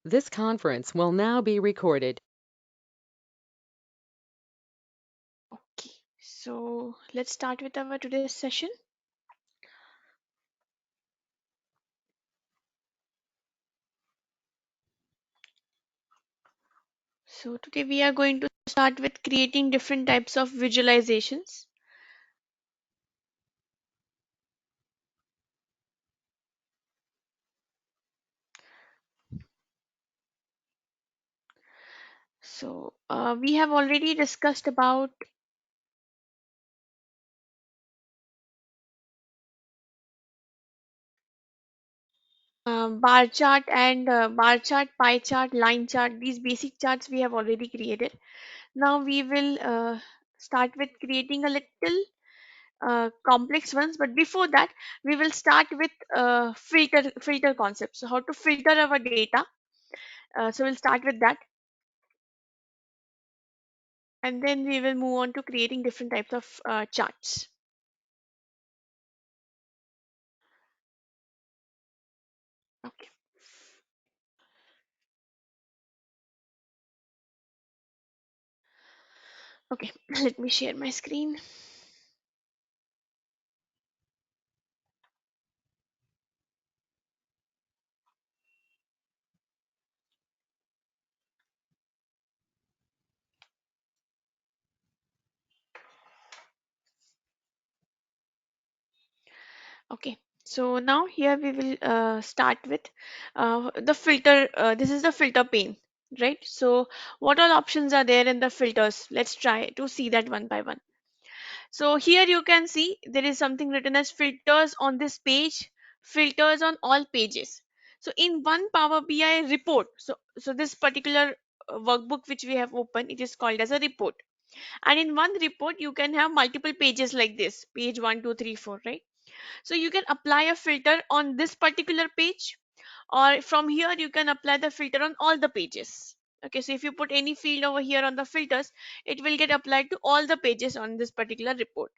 This conference will now be recorded. Okay, so let's start with our today's session. So today we are going to start with creating different types of visualizations. So we have already discussed about bar chart, pie chart, line chart. These basic charts we have already created. Now we will start with creating a little complex ones. But before that, we will start with filter concepts. So how to filter our data. So we'll start with that, and then we will move on to creating different types of charts. Okay. Okay. Let me share my screen. Okay. So now here we will start with the filter. This is the filter pane, right? So what all options are there in the filters? Let's try to see that one by one. So here you can see there is something written as filters on this page, filters on all pages. So in one Power BI report, so this particular workbook which we have opened, it is called as a report. And in one report, you can have multiple pages like this, page 1, 2, 3, 4, right? So you can apply a filter on this particular page, or from here you can apply the filter on all the pages. Okay, so if you put any field over here on the filters, it will get applied to all the pages on this particular report.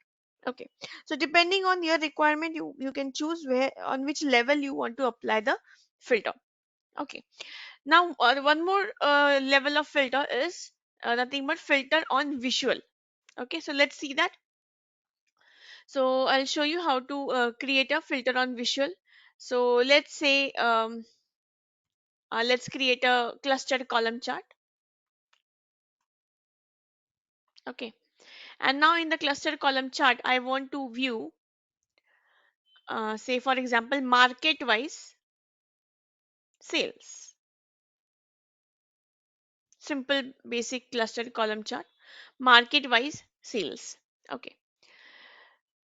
Okay, so depending on your requirement, you can choose where on which level you want to apply the filter. Okay, now one more level of filter is nothing but filter on visual. Okay, so let's see that. So I'll show you how to create a filter on visual. So let's say let's create a clustered column chart. Okay, and now in the clustered column chart I want to view say for example market wise sales. Simple basic clustered column chart, market wise sales. Okay,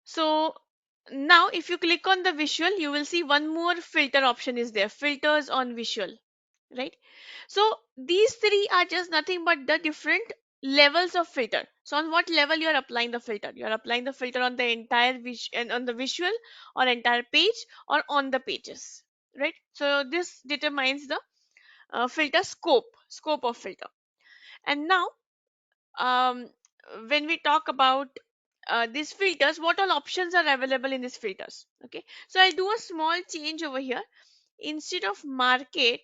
so now if you click on the visual, you will see one more filter option is there, filters on visual, right? So these three are just nothing but the different levels of filter. So on what level you are applying the filter? You are applying the filter on the entire and on the visual, or entire page, or on the pages, right? So this determines the filter scope of filter. And now um, when we talk about these filters, what all options are available in these filters? Okay, so I'll do a small change over here. Instead of market,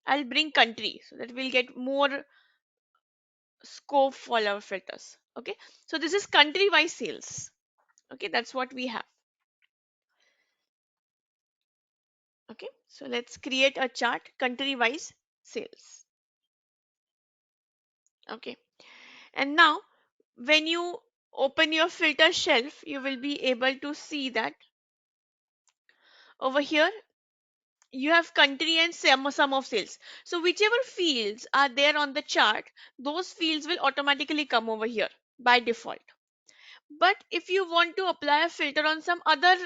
I'll bring country, so that we'll get more scope for our filters. Okay, so this is country wise sales. Okay, that's what we have. Okay, so let's create a chart, country wise sales. Okay, and now when you open your filter shelf, you will be able to see that over here you have country and sum of sales. So whichever fields are there on the chart, those fields will automatically come over here by default. But if you want to apply a filter on some other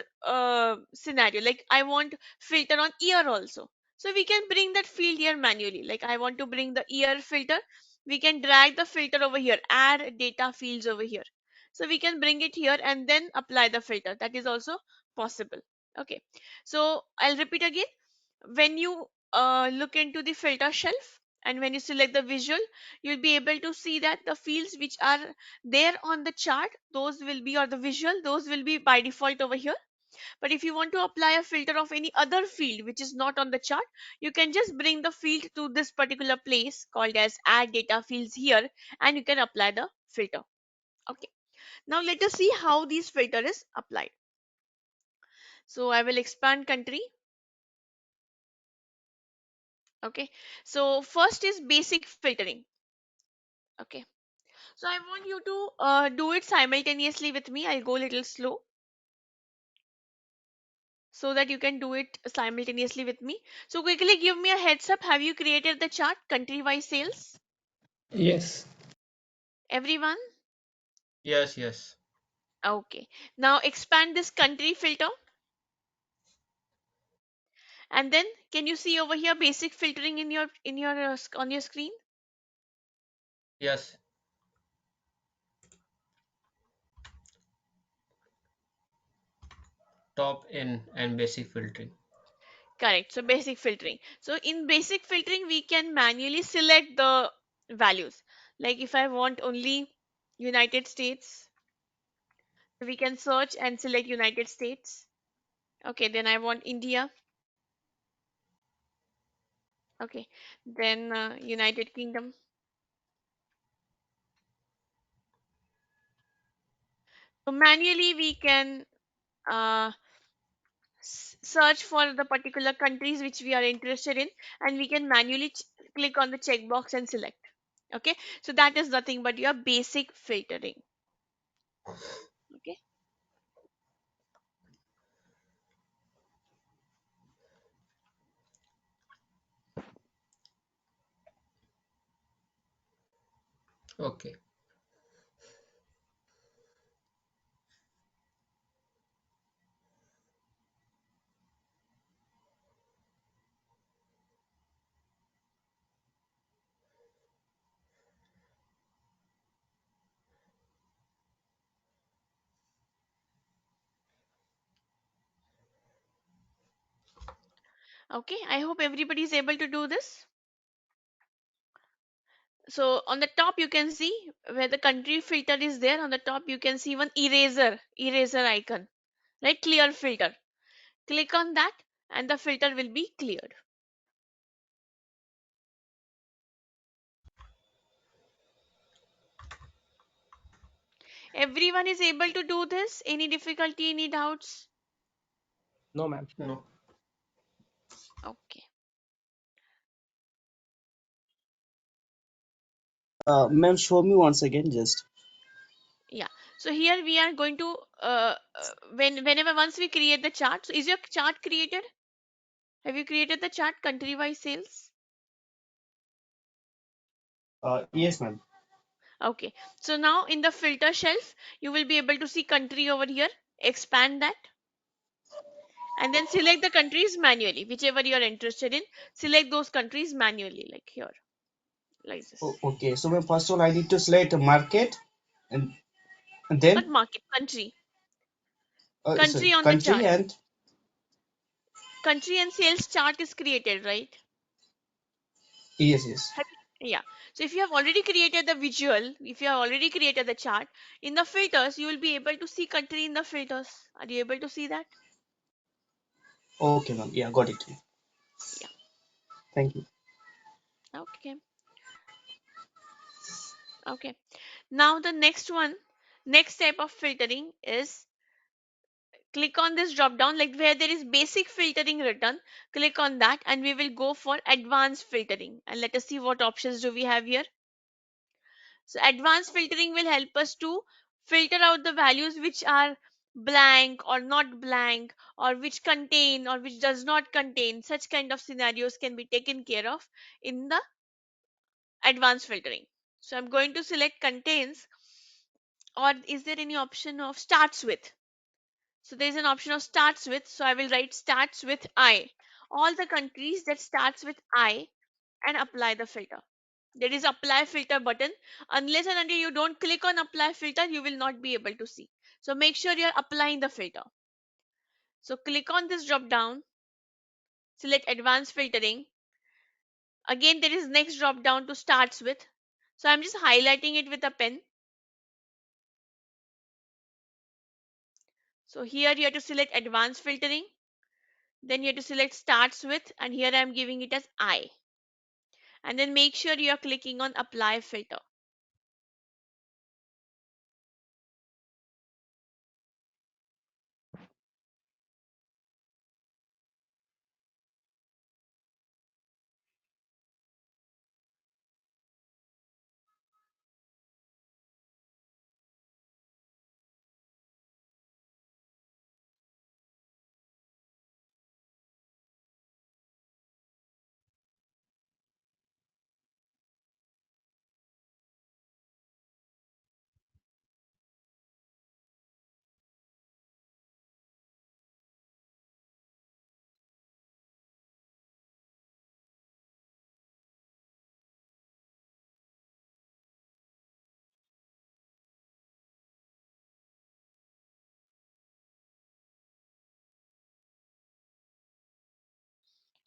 scenario, like I want filter on year also, so we can bring that field here manually. Like I want to bring the year filter, we can drag the filter over here, add data fields over here, so we can bring it here and then apply the filter. That is also possible. Okay, so I'll repeat again. When you look into the filter shelf and when you select the visual, you'll be able to see that the fields which are there on the chart, those will be, or the visual, those will be by default over here. But if you want to apply a filter of any other field which is not on the chart, you can just bring the field to this particular place called as add data fields here, and you can apply the filter. Okay. Now let us see how this filter is applied. So I will expand country. Okay. So first is basic filtering. Okay. So I want you to do it simultaneously with me. I'll go a little slow so that you can do it simultaneously with me. So quickly give me a heads up. Have you created the chart country wise sales? Yes. Everyone? Yes, yes, Okay. Now expand this country filter, and then can you see over here basic filtering in your on your screen? yes. Top in and basic filtering. Correct. So basic filtering. So in basic filtering, we can manually select the values. Like if I want only United States, we can search and select United States. Okay, then I want India. Okay, then United Kingdom. So manually we can uh, search for the particular countries which we are interested in, and we can manually click on the checkbox and select. Okay, so that is nothing but your basic filtering. Okay. Okay. Okay, I hope everybody is able to do this. So on the top you can see where the country filter is there. On the top you can see one eraser icon, right? Clear filter. Click on that and the filter will be cleared. Everyone is able to do this? Any difficulty, any doubts? No, ma'am. No. Okay. Ma'am, show me once again, just. Yeah. So here we are going to whenever once we create the chart. So is your chart created? Have you created the chart country wise sales? Yes, ma'am. Okay. So now in the filter shelf, you will be able to see country over here. Expand that and then select the countries manually, whichever you are interested in. Select those countries manually, like here, like this. Okay, so ma'am, first of all, I need to select a market, and, and Not then market, country. sorry, Country on the country, chart. and Country and sales chart is created, right? yes, yes. Yeah. So if you have already created the visual, if you have already created the chart, in the filters, you will be able to see country in the filters. Are you able to see that? Okay, ma'am. Yeah, got it. Yeah. Thank you. Okay. Okay. Now the next one, next type of filtering is click on this drop down, like where there is basic filtering written. Click on that and we will go for advanced filtering. And let us see what options do we have here. So advanced filtering will help us to filter out the values which are blank or not blank, or which contain or which does not contain. Such kind of scenarios can be taken care of in the advanced filtering. So I'm going to select contains, or is there any option of starts with? So there is an option of starts with. So I will write starts with I. All the countries that starts with I, and apply the filter. There is apply filter button. Unless and until you don't click on apply filter, you will not be able to see. So make sure you are applying the filter. So click on this drop down, select advanced filtering. Again, there is next drop down to starts with. So I'm just highlighting it with a pen. So here you have to select advanced filtering, then you have to select starts with, and here I am giving it as I. And then make sure you are clicking on apply filter.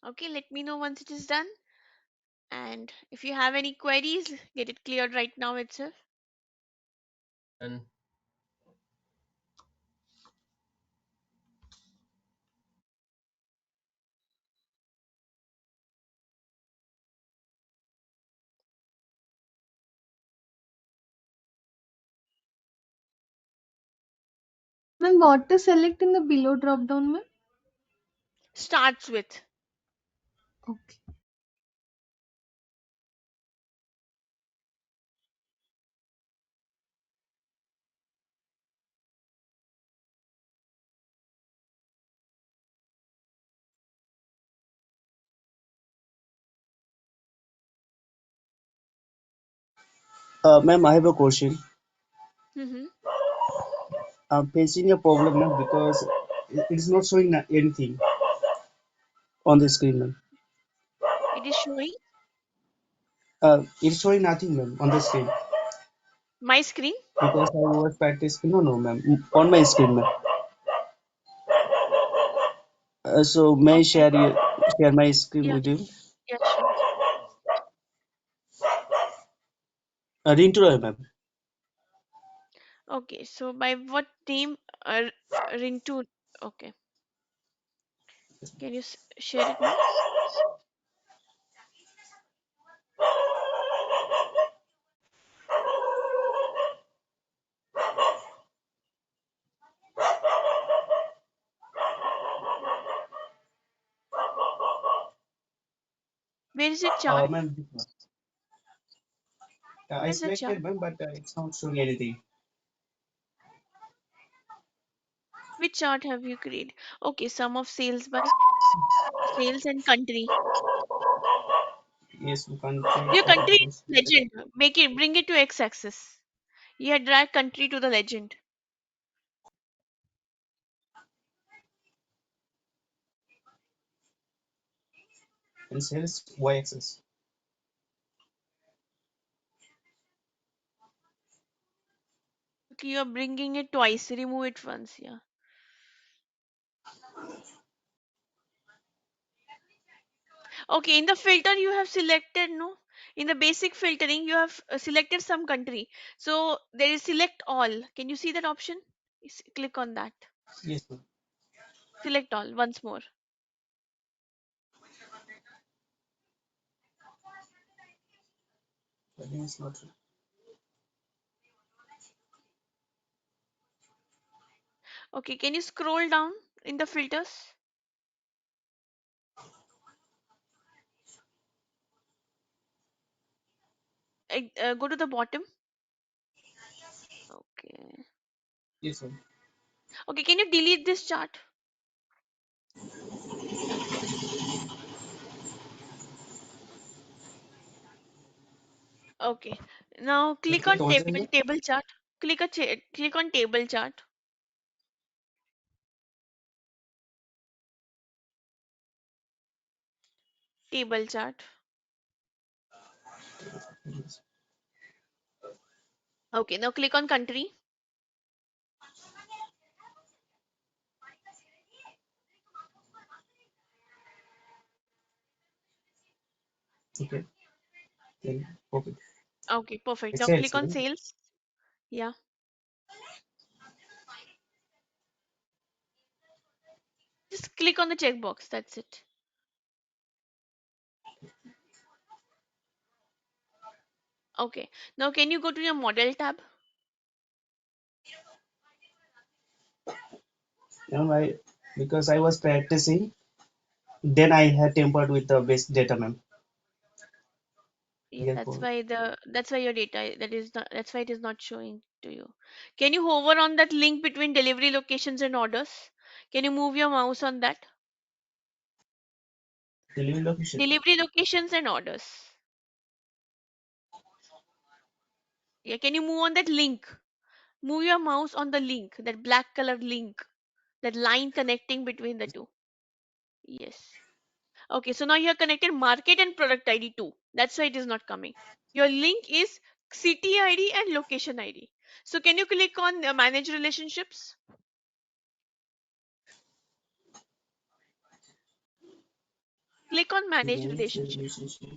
Okay, let me know once it is done. And if you have any queries, get it cleared right now itself. And Ma'am, what to select in the below drop down, ma'am? Starts with. Okay. Ma'am, I have a question. Hmm. I'm facing a problem now because it is not showing anything on the screen, ma'am. It is showing It's showing nothing, ma'am, on the screen my screen. because I was practicing. No, no, ma'am, on my screen, ma'am. So may I Okay. share my screen Yeah. with you? Yeah, sure. Rintu Roy, ma'am. Okay, so by what name? Rintu. Okay. Can you share it now? Where is your chart? Ma'am, I Where's the chart? selected, ma'am, but it's not showing anything. Which chart have you created? Okay, sum of sales by sales and country. Yes, we can Your take country this. is legend. Make it, bring it to x-axis. You had drag country to the legend. And sales y-axis. Okay, you are bringing it twice. Remove it once. Yeah. Okay, in the filter you have selected no. In the basic filtering you have selected some country. So there is select all. Can you see that option? Click on that. Yes, ma'am. Select all once more. I think it's not. Okay, can you scroll down in the filters? Go to the bottom. Okay. Yes, ma'am. Okay, can you delete this chart? Okay. Now click Click on once again, ma'am. table chart. Click on table chart. Table chart. Yes. Okay, now click on country. Okay. Then okay. Okay, perfect. It's Now click sales, on right? sales. Yeah. Just click on the checkbox. That's it. Okay. Now can you go to your model tab? I because I was practicing, then I had tempered with the base data, ma'am. Yeah, Therefore, that's why your data that is not that's why it is not showing to you. Can you hover on that link between delivery locations and orders? Can you move your mouse on that? delivery location. Delivery locations and orders. Yeah, can you move on that link? Move your mouse on the link, that black colored link, that line connecting between the two. Yes. Okay, so now you have connected market and product ID too. That's why it is not coming. Your link is city ID and location ID. So can you click on manage relationships? Click on manage Manage relationship. relationship.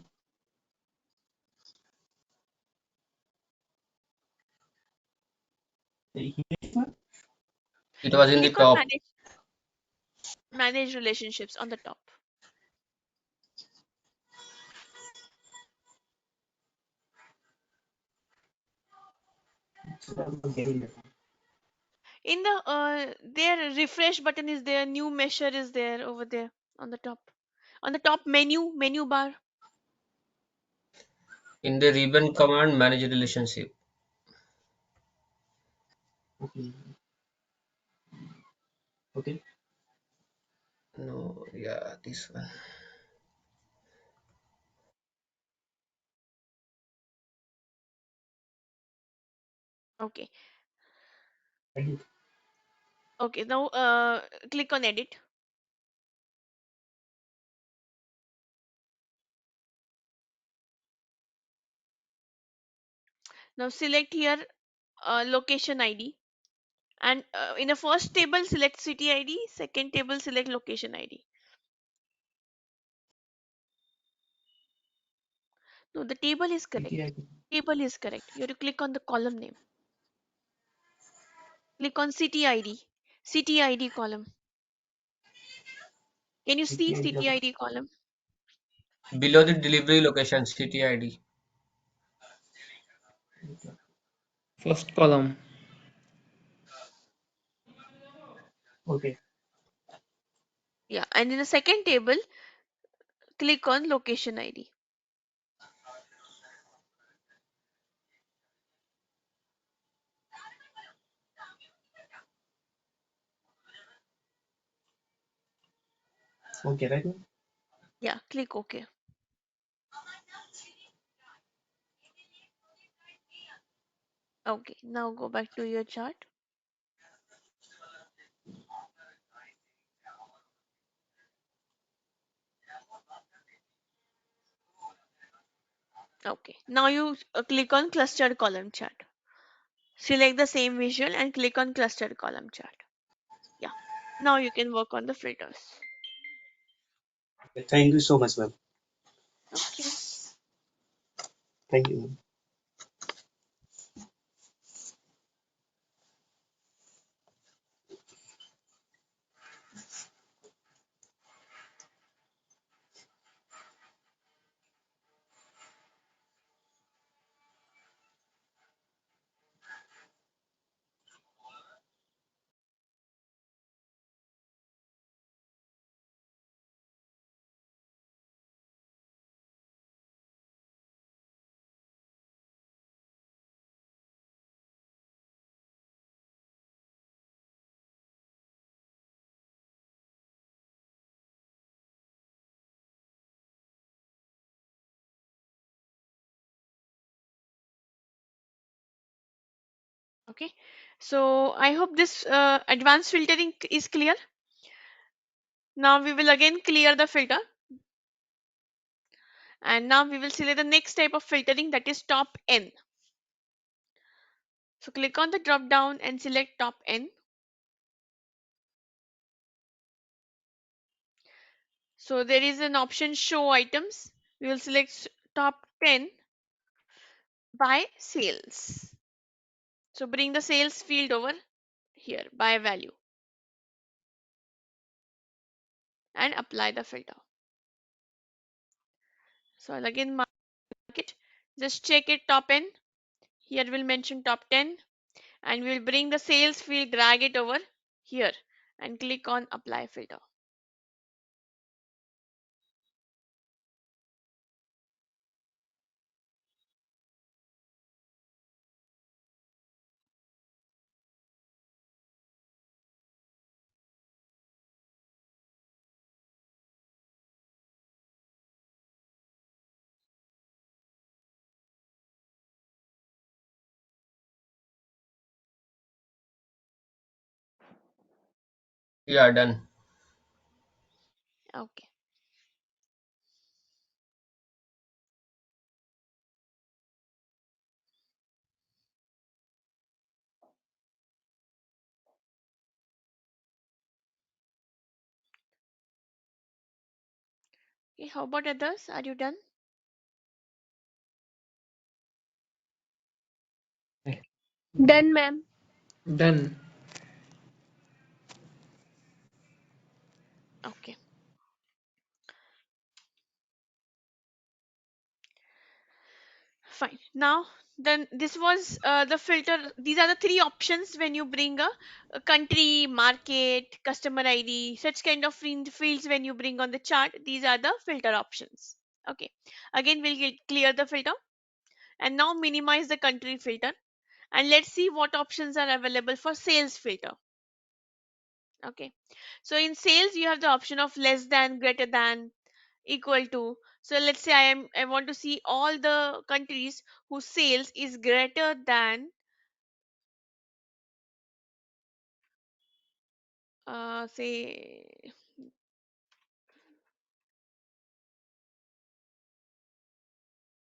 Here, ma'am. It was in the Click on top. manage relationships on the top. I'm not getting it. In the there refresh button is there, new measure is there over there on the top. On the top menu bar. In the ribbon command, manage relationship. Okay. Okay. No, yeah, this one. Okay. Edit. Okay, now click on edit. Now select here location ID. And in the first table, select city ID. Second table, select location ID. No, the table is correct. CTI. Table is correct. You have to click on the column name. Click on city ID. City ID column. Can you see CTI. city ID column? Below the delivery location, city ID. First column. Okay. Yeah. And in the second table, click on location ID. Okay, right, ma'am? Yeah. Click OK. Okay. Now go back to your chart. Okay. Now you click on clustered column chart. Select the same visual and click on clustered column chart. Yeah. Now you can work on the filters. Thank you so much, ma'am. Okay. Thank you, ma'am. Okay. So I hope this advanced filtering is clear. Now we will again clear the filter. And now we will select the next type of filtering, that is top N. So click on the drop down and select top N. So there is an option show items. We will select top 10 by sales. So bring the sales field over here by value. and apply the filter. So I'll again mark it. Just check it top n. Here we'll mention top 10 and we'll bring the sales field, drag it over here and click on apply filter. Yeah, done. Okay. Okay, how about others? Are you done? Done, ma'am. Done. Okay, fine. Now, then this was the filter. These are the three options when you bring a country, market, customer ID, such kind of fields when you bring on the chart. These are the filter options. Okay. Again, we'll clear the filter and now minimize the country filter and let's see what options are available for sales filter. Okay, so in sales you have the option of less than, greater than, equal to. So let's say I want to see all the countries whose sales is greater than say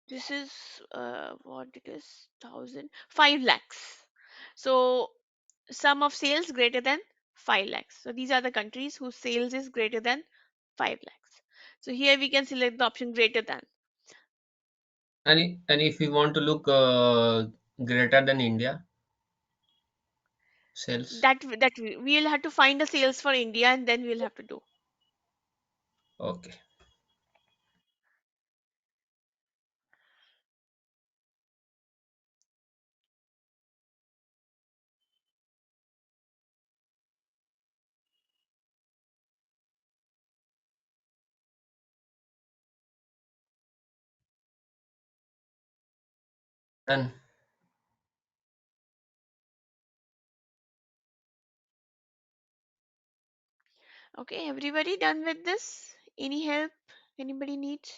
this is what it is, 1,000 5 lakhs. So sum of sales greater than 5 lakhs. So these are the countries whose sales is greater than 5 lakhs. So here we can select the option greater than. And if we want to look greater than India sales. That we'll have to find the sales for India and then we'll have to do. Okay. Done. Okay, everybody done with this? Any help? Anybody needs?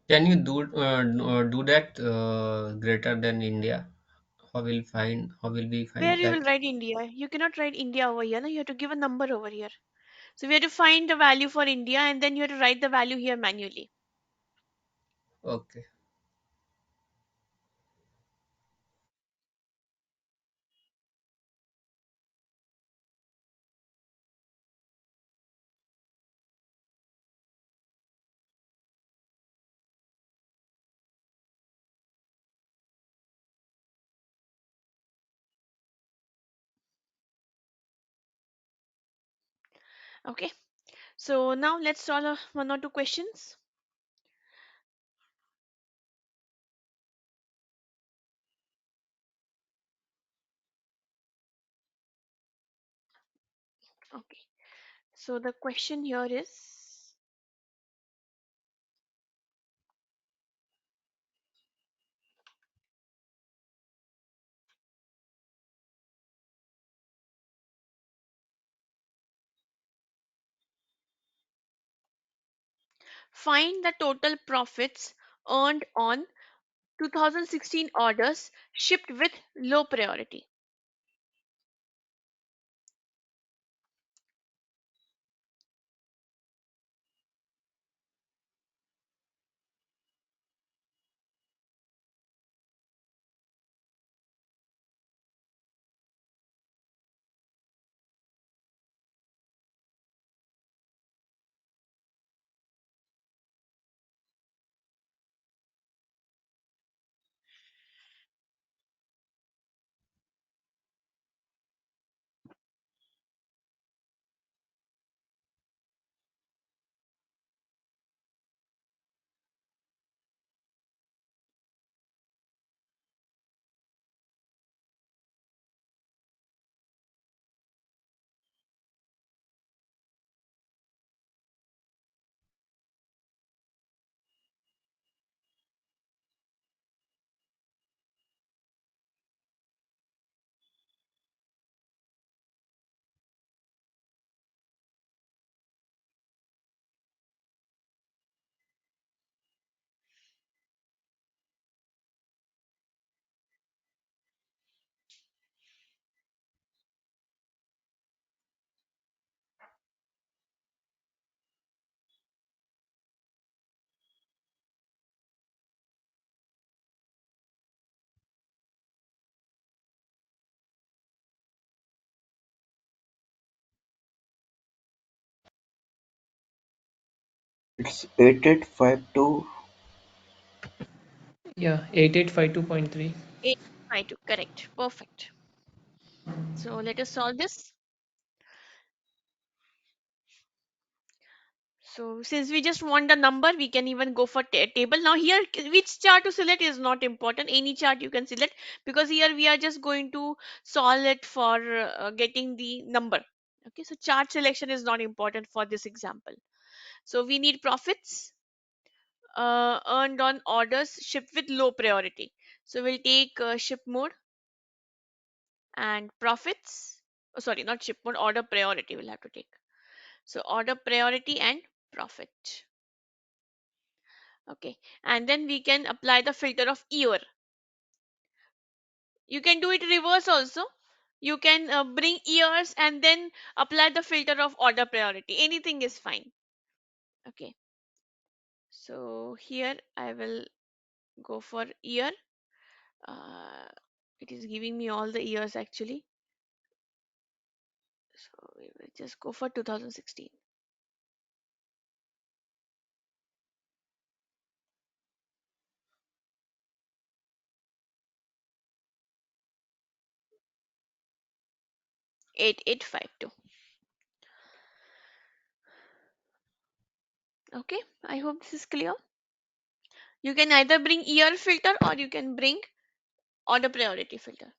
Can you do that greater than India? How will we Where find you will that? write India? You cannot write India over here. No? You have to give a number over here. So we have to find the value for India and then you have to write the value here manually. Okay. Okay. So now let's solve one or two questions. Okay. So the question here is find the total profits earned on 2016 orders shipped with low priority. It's 8852. Yeah, 8852.3. 852, correct. Perfect. So let us solve this. So since we just want the number, we can even go for table. Now here, which chart to select is not important. Any chart you can select, because here we are just going to solve it for getting the number. Okay, so chart selection is not important for this example. So we need profits earned on orders shipped with low priority. So we'll take ship mode and profits. Oh, sorry, not ship mode, order priority we'll have to take. So order priority and profit. Okay, and then we can apply the filter of year. You can do it reverse also. You can bring years and then apply the filter of order priority. Anything is fine. Okay, so here I will go for year. uh, it is giving me all the years actually, so we will just go for 2016. Eight 8852. Okay, I hope this is clear. You can either bring year filter or you can bring order priority filter.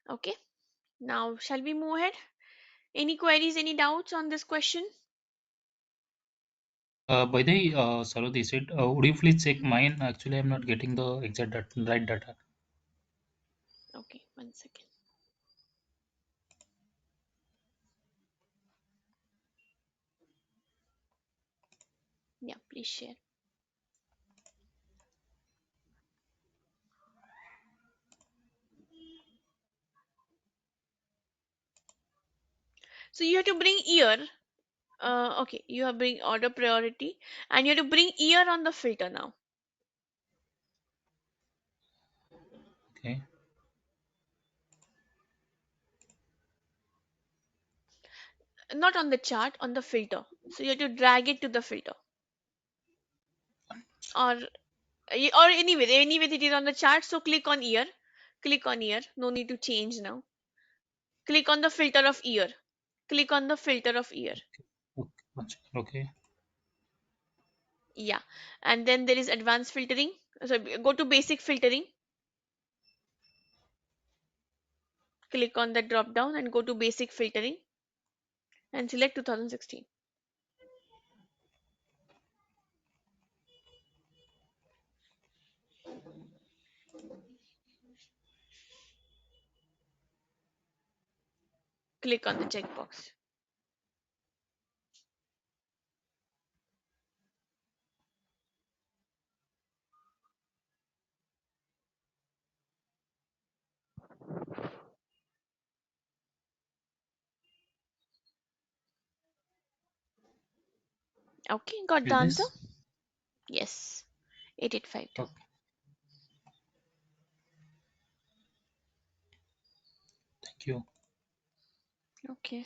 Okay, now shall we move ahead? Any queries, any doubts on this question? By the way, Sarodi said, would you please check mine? Actually, I'm not getting the exact right data. Okay, 1 second. Yeah, please share. So you have to bring year. Okay, you have bring order priority and you have to bring year on the filter now. Okay. Not on the chart, on the filter. So you have to drag it to the filter. Or or anyway it is on the chart. So click on year. Click on year. No need to change now. Click on the filter of year. Click on the filter of year. Okay. Okay. Yeah. And then there is advanced filtering. So go to basic filtering. Click on the drop down and go to basic filtering and select 2016. Click on the checkbox. Okay, got the Is answer? this? Yes, 8852. Okay. Thank you. Okay.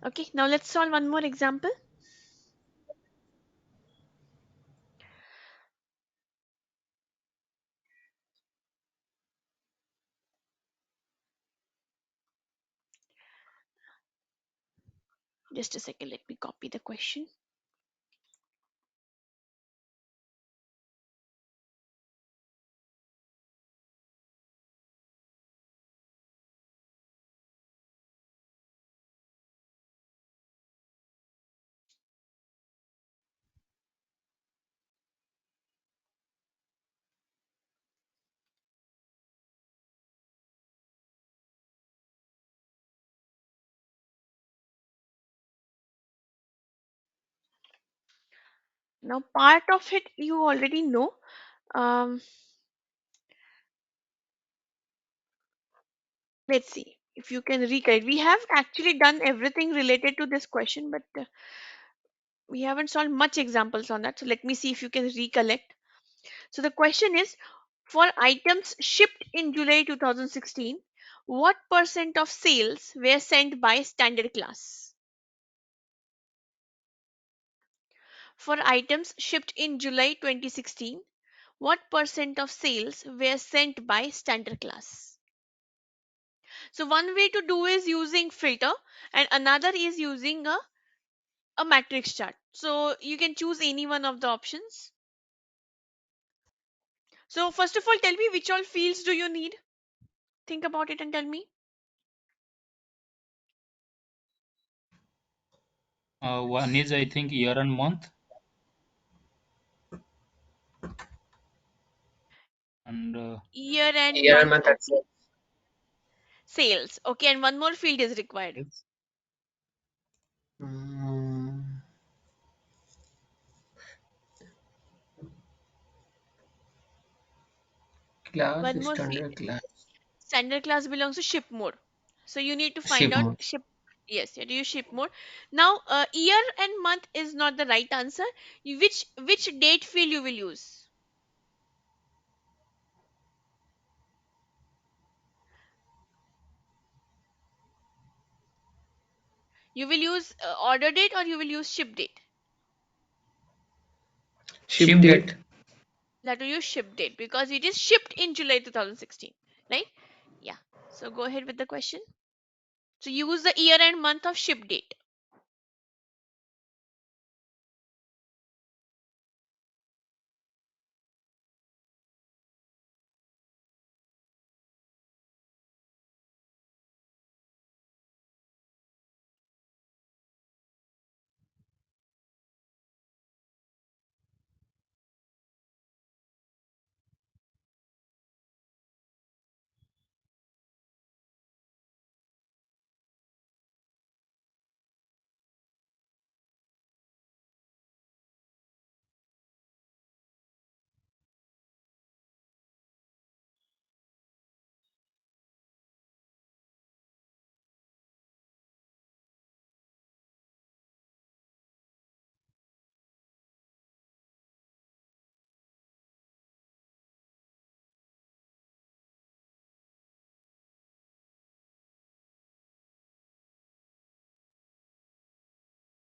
Okay, now let's solve one more example. Just a second, let me copy the question. Now, part of it you already know. Um, let's see if you can recollect. We have actually done everything related to this question, but we haven't solved much examples on that. So let me see if you can recollect. So the question is, for items shipped in July 2016, what percent of sales were sent by standard class? For items shipped in July 2016, what percent of sales were sent by standard class? So one way to do is using filter and another is using a matrix chart. So you can choose any one of the options. So first of all, tell me which all fields do you need? Think about it and tell me. One is I think year and month, and Year and Year and month. month and Okay. Sales. Okay, and one more field is required. sales. Mm, class, One more field. standard class, Standard class belongs to ship mode. So you need to find ship out mode. ship. Yes, you use ship mode. Now, year and month is not the right answer. Which date field you will use? You will use order date or you will use ship date? Ship date. That will use ship date because it is shipped in July 2016, right? Yeah. So go ahead with the question. So use the year and month of ship date.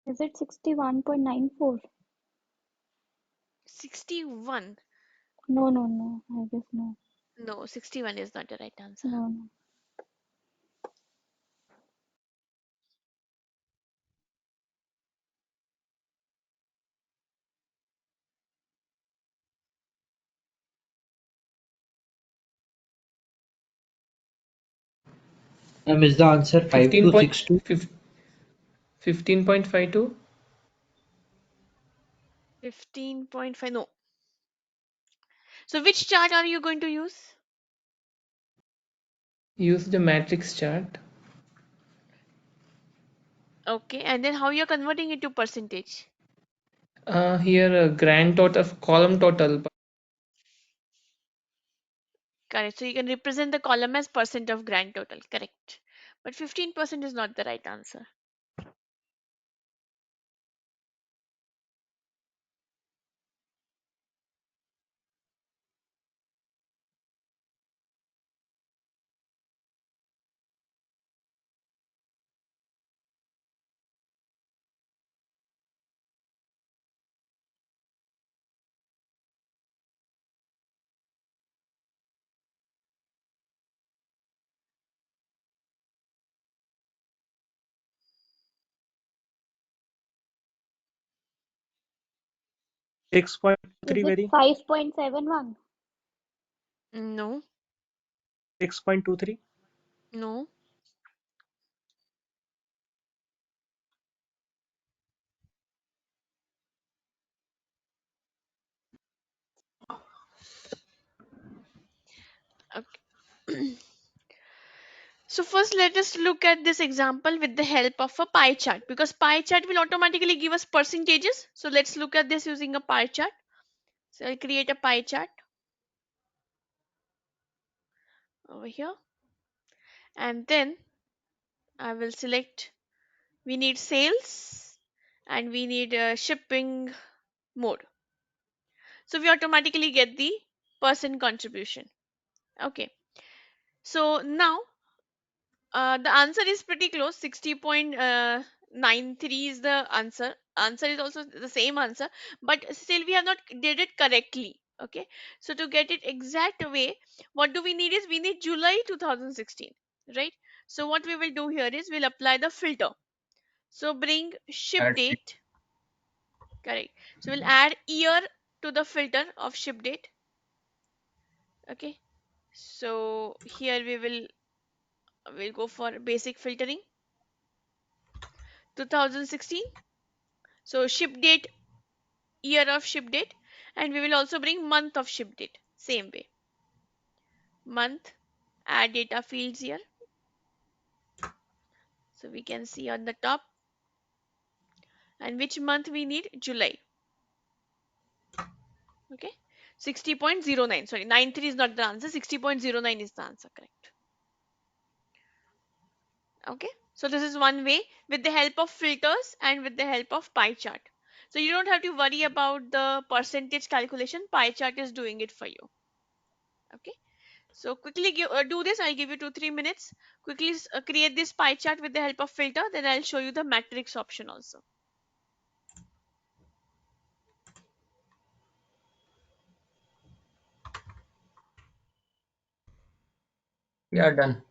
Is it 61.94? 61. No, no, no. I guess no. No, 61 is not the right answer. No, no. Is the answer 15 point, 5262? 15.52? 15.5. No. So which chart are you going to use? Use the matrix chart. Okay, and then how you're converting it to percentage? Here grand total, column total. Correct. So you can represent the column as percent of grand total. Correct. But 15% is not the right answer. Is 6.3 it very 5.71? No, 6.23. no. Okay. So first let us look at this example with the help of a pie chart because pie chart will automatically give us percentages. So let's look at this using a pie chart. So I'll create a pie chart over here and then I will select we need sales and we need shipping mode. So we automatically get the percent contribution. Okay. So now the answer is pretty close. 60.93 is the answer. Answer is also the same answer, but still we have not did it correctly. Okay. So to get it exact way, what do we need is we need July 2016, right? So what we will do here is we'll apply the filter. So bring ship Add date. Correct. So we'll add year to the filter of ship date. Okay. So here we'll go for basic filtering 2016. So ship date, year of ship date, and we will also bring month of ship date. Same way. Month, add data fields here. So we can see on the top. And which month we need? July. Okay. 60.09. Sorry, 93 is not the answer. 60.09 is the answer. Correct. Okay. So this is one way with the help of filters and with the help of pie chart. So you don't have to worry about the percentage calculation. Pie chart is doing it for you. Okay. So quickly do this. I'll give you 2-3 minutes. Quickly create this pie chart with the help of filter. Then I'll show you the matrix option also. Yeah, done.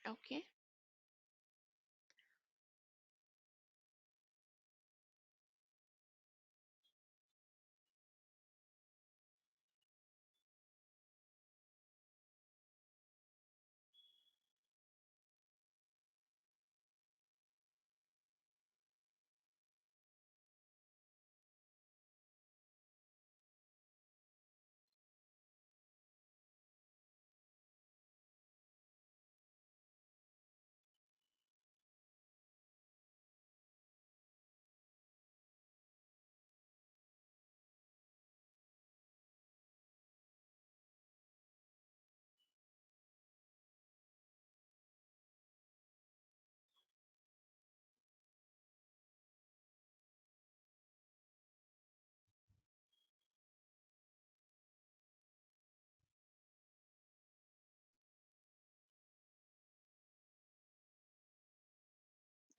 Okay.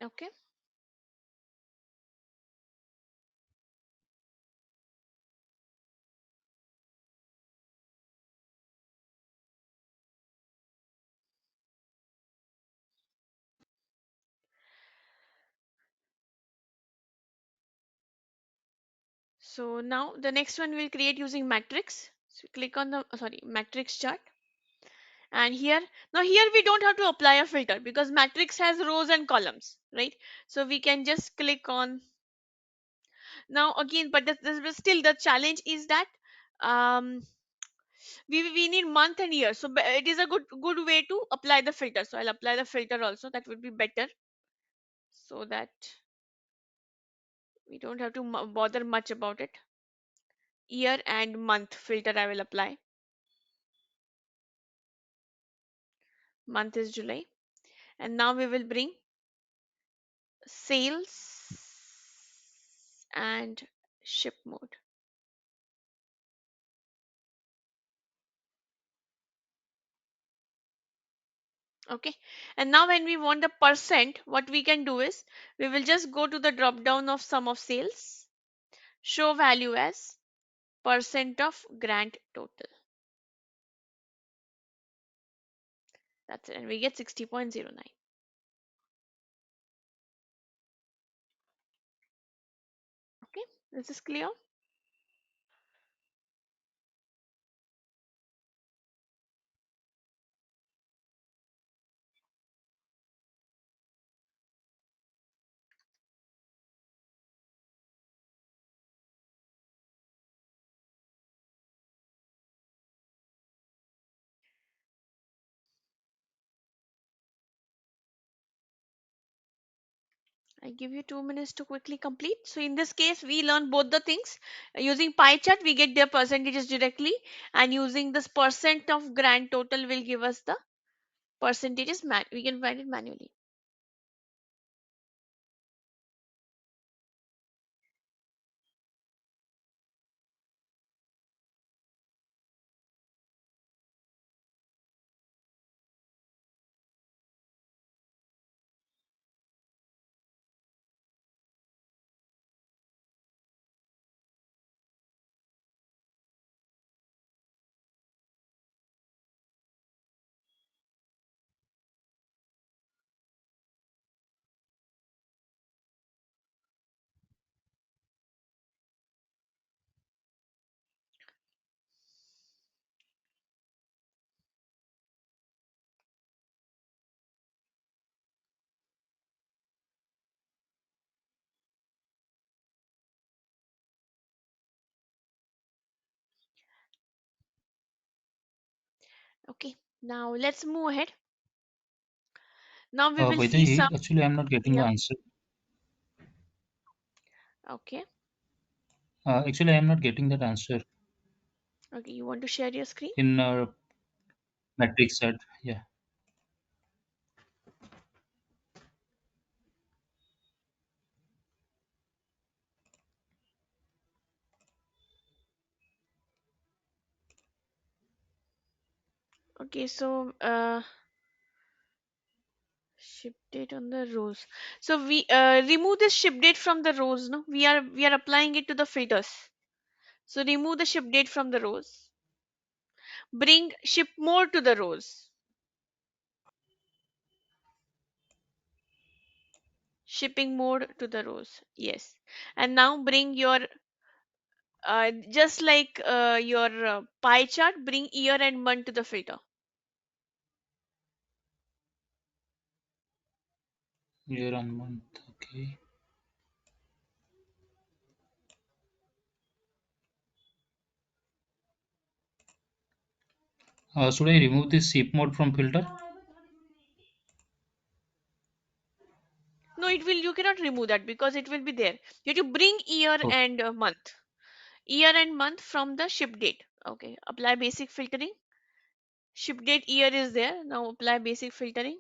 Okay. So now the next one we'll create using matrix. So click on the sorry matrix chart, and here now here we don't have to apply a filter because matrix has rows and columns, right? So we can just click on now again, but still the challenge is that um we need month and year. So it is a good way to apply the filter. So I'll apply the filter also. That would be better so that we don't have to bother much about it. Year and month filter I will apply. Month is July, and now we will bring sales and ship mode. Okay, and now when we want the percent, what we can do is we will just go to the drop down of sum of sales, show value as percent of grand total. That's it, and we get 60.09. Okay, this is clear. I give you 2 minutes to quickly complete. So in this case, we learn both the things. Using pie chart, we get their percentages directly, and using this percent of grand total will give us the percentages. We can find it manually. Okay, now let's move ahead. Now we will By the see some. way, actually, I'm not getting the Yeah. answer. Okay. Actually, I'm not getting that answer Okay. You want to share your screen? in matrix set. Yeah. Okay. So ship date on the rows. So we remove the ship date from the rows. No, we are applying it to the filters. So remove the ship date from the rows. Bring ship more to the rows. Shipping mode to the rows. Yes. And now bring your just like your pie chart, bring year and month to the filter. Year and month. Okay. Should I remove this ship mode from filter? No, it will. You cannot remove that because it will be there. You have to bring year Okay. and month. Year and month from the ship date. Okay. Apply basic filtering. Ship date year is there. Now apply basic filtering.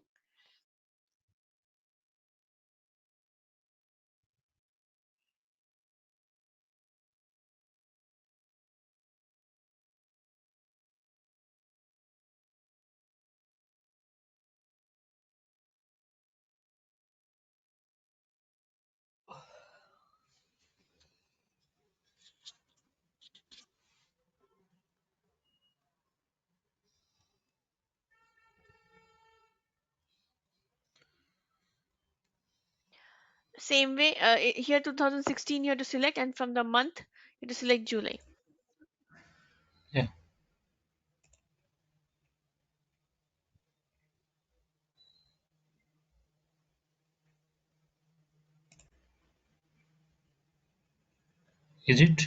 Same way, here 2016 you have to select, and from the month you have to select July. Yeah. Is it?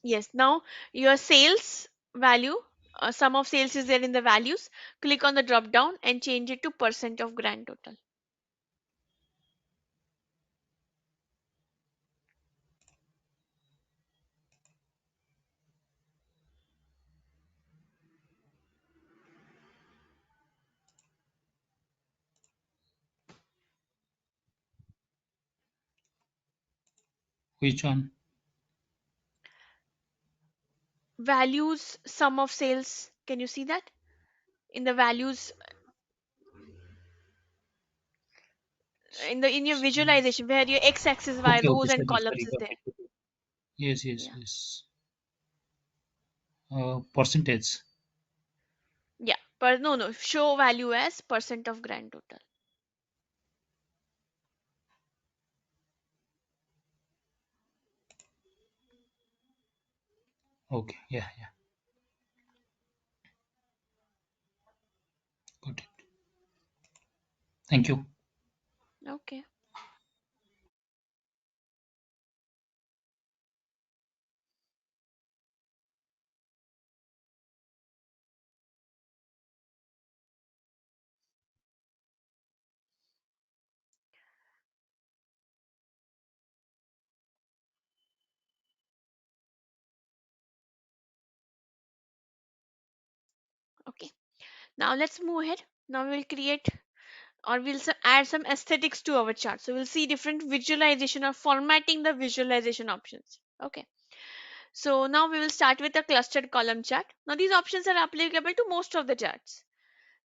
Yes, now your sales value, sum of sales is there in the values. Click on the drop down and change it to percent of grand total. Which one? Values, sum of sales. Can you see that? In the values, in your visualization, where your x-axis, y Okay, okay, rows and sorry, columns sorry, is got there. it. Yes, yes, Yeah. yes. Percentage. Yeah. But no, show value as percent of grand total. Okay, yeah, yeah, got it. Thank you. Okay. Okay. Now let's move ahead. Now we'll create, or we'll add some aesthetics to our chart. So we'll see different visualization or formatting the visualization options. Okay. So now we will start with a clustered column chart. Now these options are applicable to most of the charts.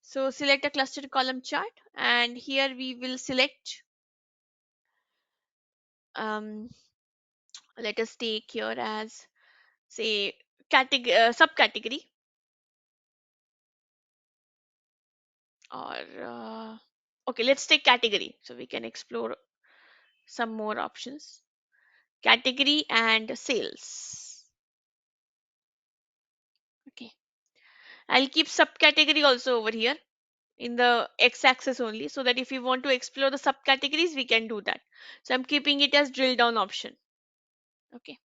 So select a clustered column chart, and here we will select, um, let us take here as, say, category, subcategory, or okay, let's take category so we can explore some more options. Category and sales. Okay, I'll keep subcategory also over here in the x-axis only, so that if we want to explore the subcategories we can do that. So I'm keeping it as drill down option. Okay,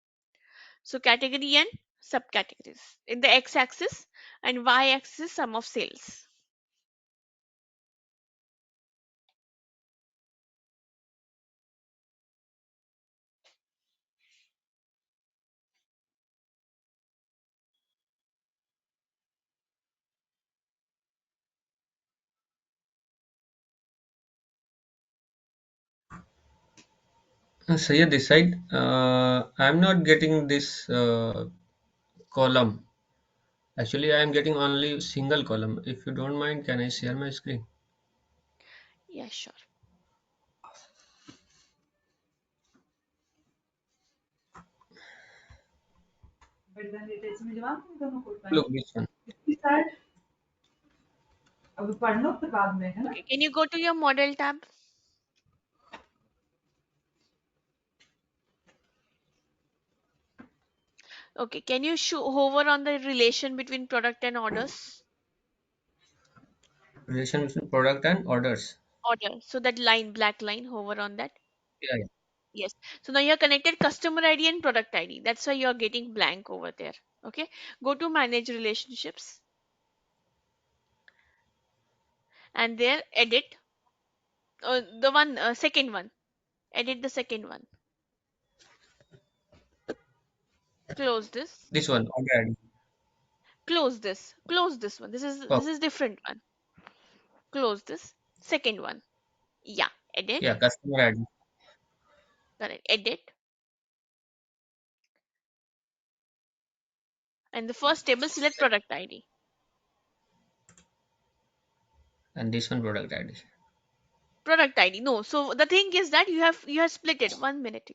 so category and subcategories in the x-axis, and y-axis sum of sales. Sayed, this side, I'm not getting this column. Actually, I am getting only single column. If you don't mind, can I share my screen? Yeah, sure. Look, this one. Okay, can you go to your model tab? Okay, can you hover on the relation between product and orders? Relation between product and orders. Order. So that line, black line, hover on that. Yeah, yeah. Yes. So now you're connected customer ID and product ID. That's why you're getting blank over there. Okay. Go to manage relationships, and there edit, the one, second one. Edit the second one. Close this. This one, order ID. Close this. Close this one. This Okay. is different one. Close this. Second one. Yeah. Yeah, Edit. customer ID. Correct. Edit. And the first table, select product ID. And this one, product ID. Product ID. No. So the thing is that you have split it. 1 minute.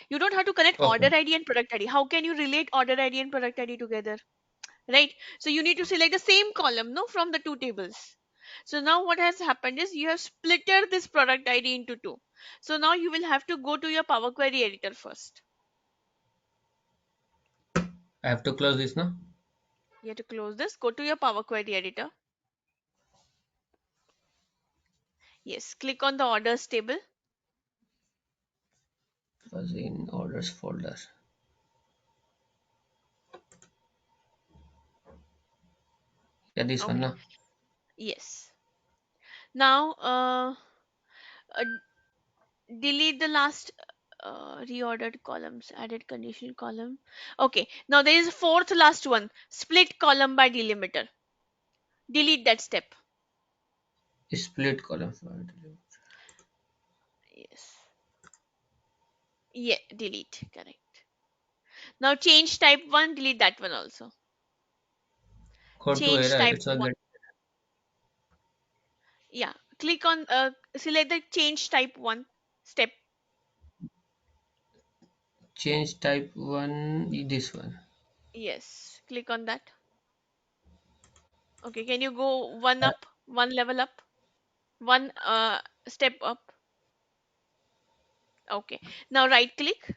You don't have to connect order Okay. ID and product ID. How can you relate order ID and product ID together? right? So you need to select the same column, no, from the two tables. So now what has happened is you have splitted this product ID into two. So now you will have to go to your Power Query editor first. I have to close this now. You have to close this, go to your Power Query editor. Yes, click on the orders table. Was in orders folder. Yeah, this one Okay, now. yes. Now uh, delete the last reordered columns, added conditional column. Okay, now there is a fourth last one, split column by delimiter. Delete that step. Split column. Yes. Yeah, delete. Correct. Now change type 1, delete that one also. Go to Change error. type It's all 1. get. Yeah. Click on select the change type 1 step. Change type one. This one. Yes. Click on that. Okay, can you go one Uh, up, one level up, one step up? Okay. Now right click.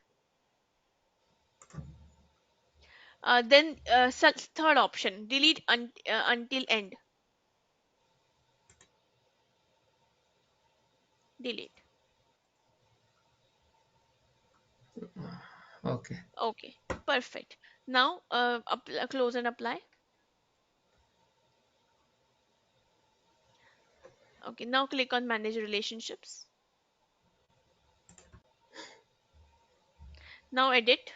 Then third option, delete until end. Delete. okay. Okay. Perfect. Now close and apply. Okay. Now click on manage relationships. Now edit.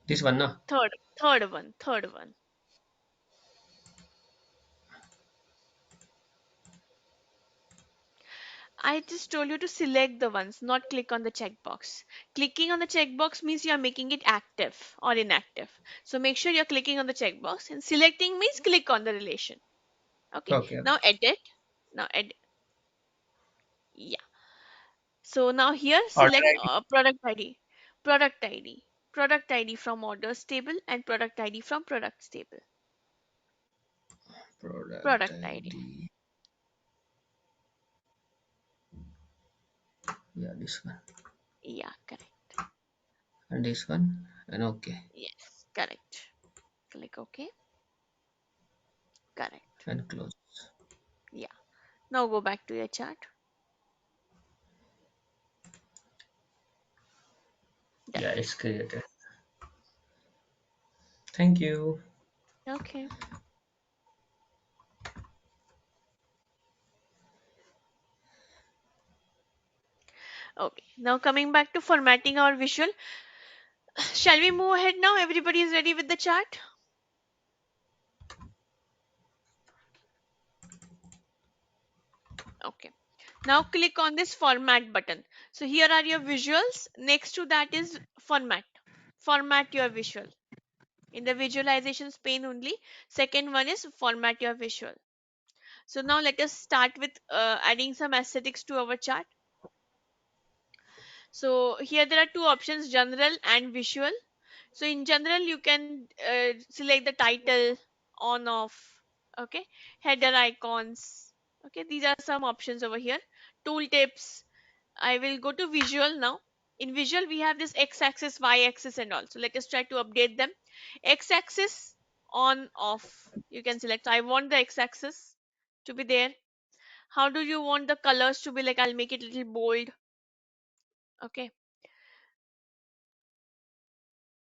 This one now. Third one. I just told you to select the ones, not click on the checkbox. Clicking on the checkbox means you are making it active or inactive. So make sure you're clicking on the checkbox, and selecting means click on the relation. Okay. Okay. Okay. Now edit. Now edit. Yeah. So now here Order select ID. product ID. Product ID. Product ID from orders table and product ID from products table. Product Product ID. ID. Yeah, this one. Yeah, correct. And this one. And okay. Yes, correct. Click OK. Correct. And close. Yeah. Now go back to your chart. Done. Yeah, it's created. Thank you. Okay. Okay. Now coming back to formatting our visual. Shall we move ahead now? Everybody is ready with the chart? Okay. Now click on this format button. So here are your visuals. Next to that is format. Format your visual. In the visualizations pane only. Second one is format your visual. So now let us start with adding some aesthetics to our chart. So here there are two options, general and visual. So in general, you can select the title, on, off, okay, header icons. Okay, these are some options over here. Tooltips. I will go to visual now. In visual, we have this x-axis, y-axis, and all. So let us try to update them. X-axis, on, off. You can select. So I want the x-axis to be there. How do you want the colors to be? Like, I'll make it a little bold. Okay.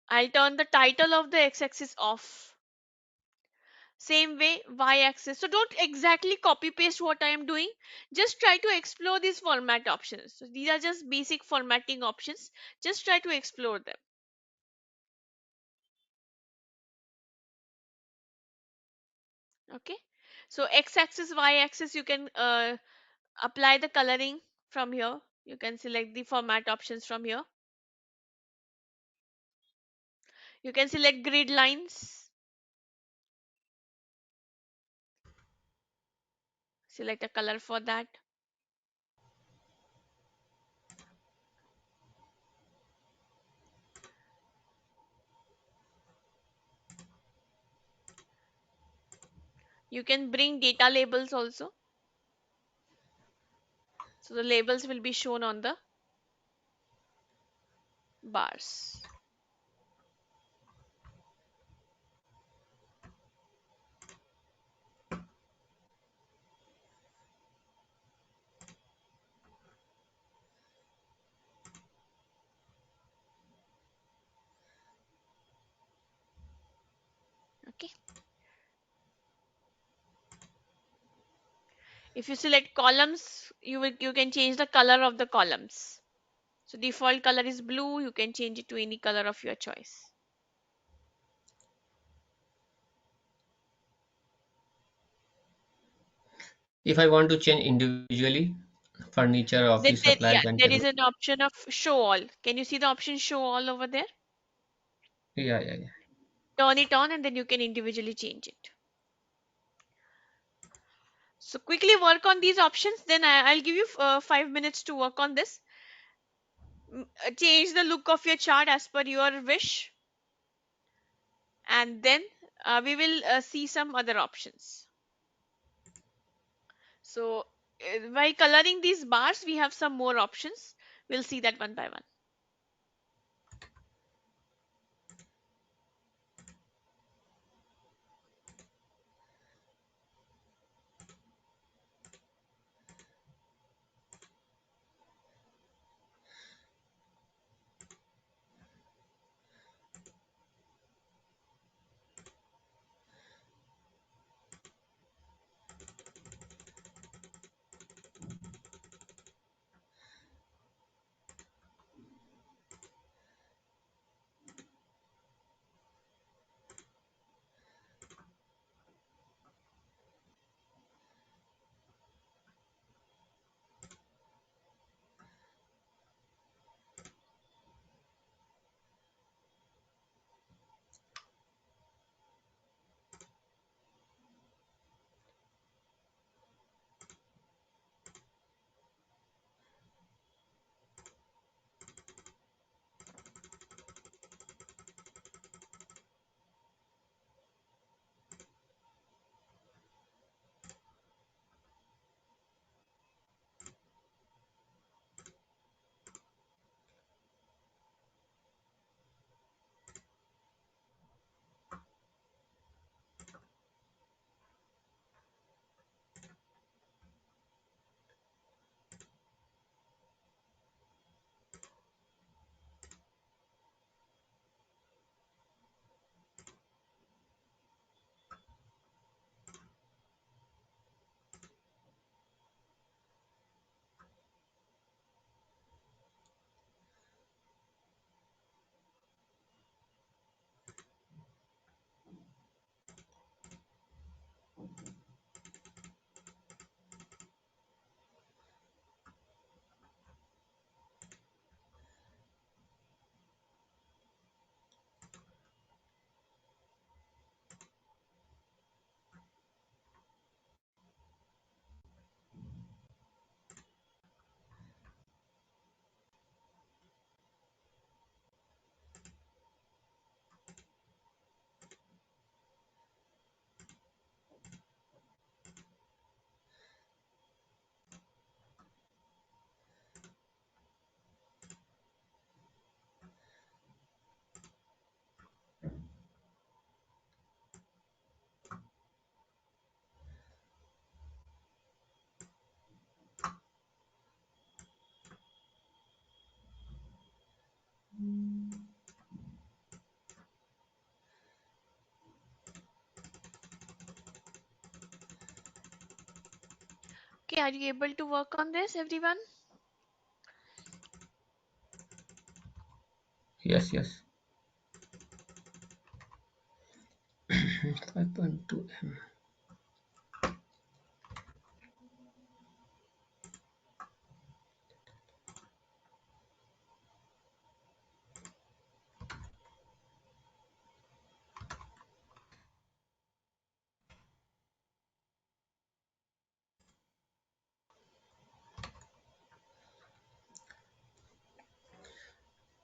I'll turn the title of the x-axis off. Same way, y-axis. So don't exactly copy paste what I am doing. Just try to explore these format options. So these are just basic formatting options. Just try to explore them. Okay. So x-axis, y-axis, you can apply the coloring from here. You can select the format options from here. You can select grid lines. Select a color for that. You can bring data labels also. So the labels will be shown on the bars. Okay. If you select columns, you can change the color of the columns. So default color is blue. You can change it to any color of your choice. If I want to change individually, furniture, office Yeah, supplies, and there is table. an option of show all. Can you see the option show all over there? Yeah, yeah, yeah. Turn it on and then you can individually change it. So quickly work on these options. Then I'll give you 5 minutes to work on this. Change the look of your chart as per your wish. And then we will see some other options. So by coloring these bars, we have some more options. We'll see that one by one. Okay, are you able to work on this, everyone? Yes, yes. 5.2 m.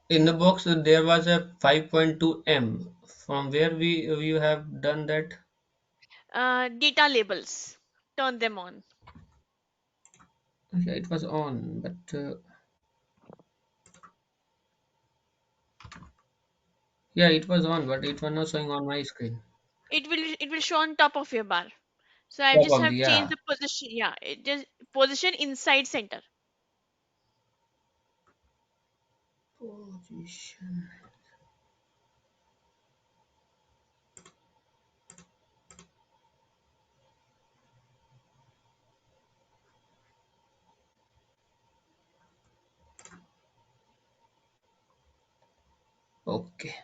In the box, there was a 5.2 m. From where we you have done that? Data labels. Turn them on. Yeah, it was on, but yeah, it was on, but it was not showing on my screen. It will show on top of your bar. So I just Probably, have changed yeah. the position. Yeah, it just position inside center. Position. Okay.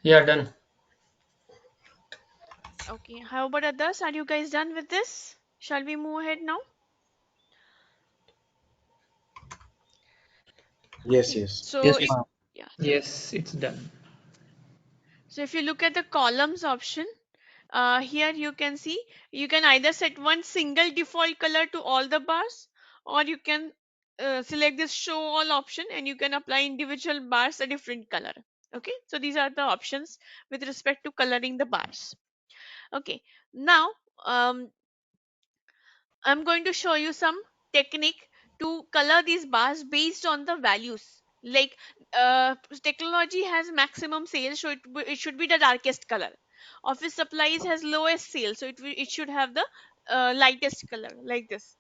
Yeah, done. Okay. How about others? Are you guys done with this? Shall we move ahead now? Yes, Okay. yes. So Yes, if ma'am. yeah, Yes, it's done. so if you look at the columns option, here you can see you can either set one single default color to all the bars, or you can select this show all option and you can apply individual bars a different color. Okay, so these are the options with respect to coloring the bars. Okay, now um, I'm going to show you some technique to color these bars based on the values. Like technology has maximum sales, so it should be the darkest color. Office supplies has lowest sales, so it should have the lightest color like this.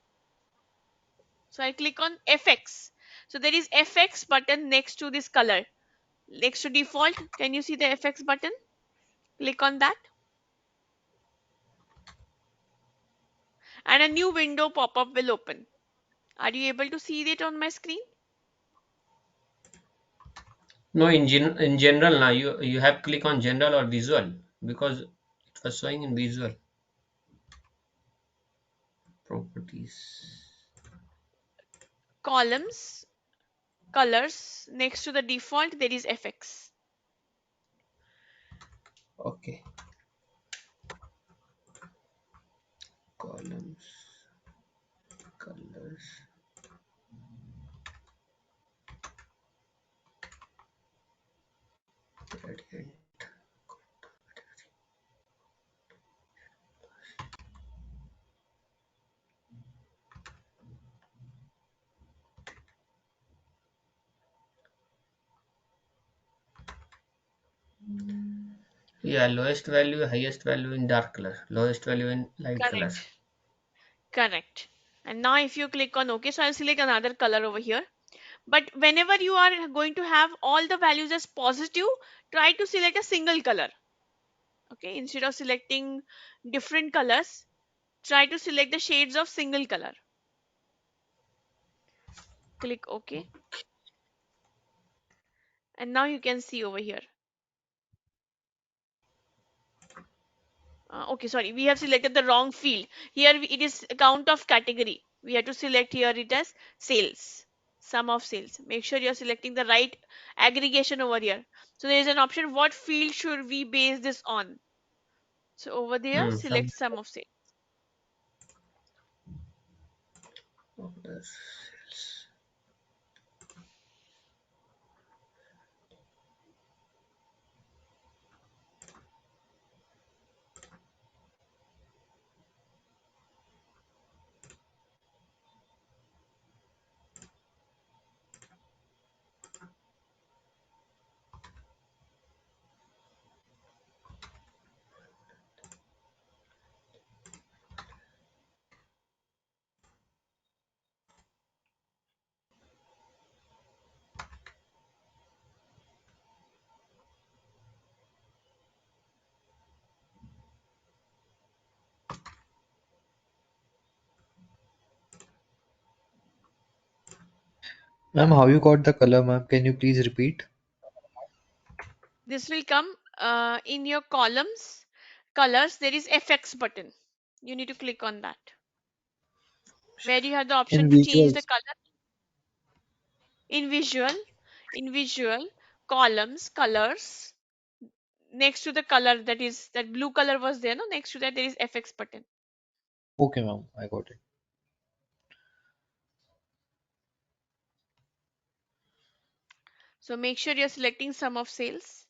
So I click on FX. So there is FX button next to this color, next to default. Can you see the FX button? Click on that, and a new window pop up will open. Are you able to see it on my screen? No, in general now you have click on general or visual because it was showing in visual properties. Columns, colors, next to the default there is FX. Okay. Columns, colors, gradient. Yeah, lowest value, highest value in dark color, lowest value in light color. Correct. Correct. And now if you click on OK, so I'll select another color over here. But whenever you are going to have all the values as positive, try to select a single color. Okay, instead of selecting different colors, try to select the shades of single color. Click OK. And now you can see over here. Okay, sorry, we have selected the wrong field. Here it is count of category. We have to select here it as sales, sum of sales. Make sure you are selecting the right aggregation over here. So there is an option, what field should we base this on? So over there, Some select sum of sales. orders. Ma'am, how you got the color, ma'am? Can you please repeat? This will come in your columns, colors. There is FX button. You need to click on that, where you have the option In to change the visuals. color in visual, in visual, columns, colors. Next to the color, that is that blue color was there, no? Next to that there is FX button. Okay, ma'am, I got it. So make sure you're selecting sum of sales.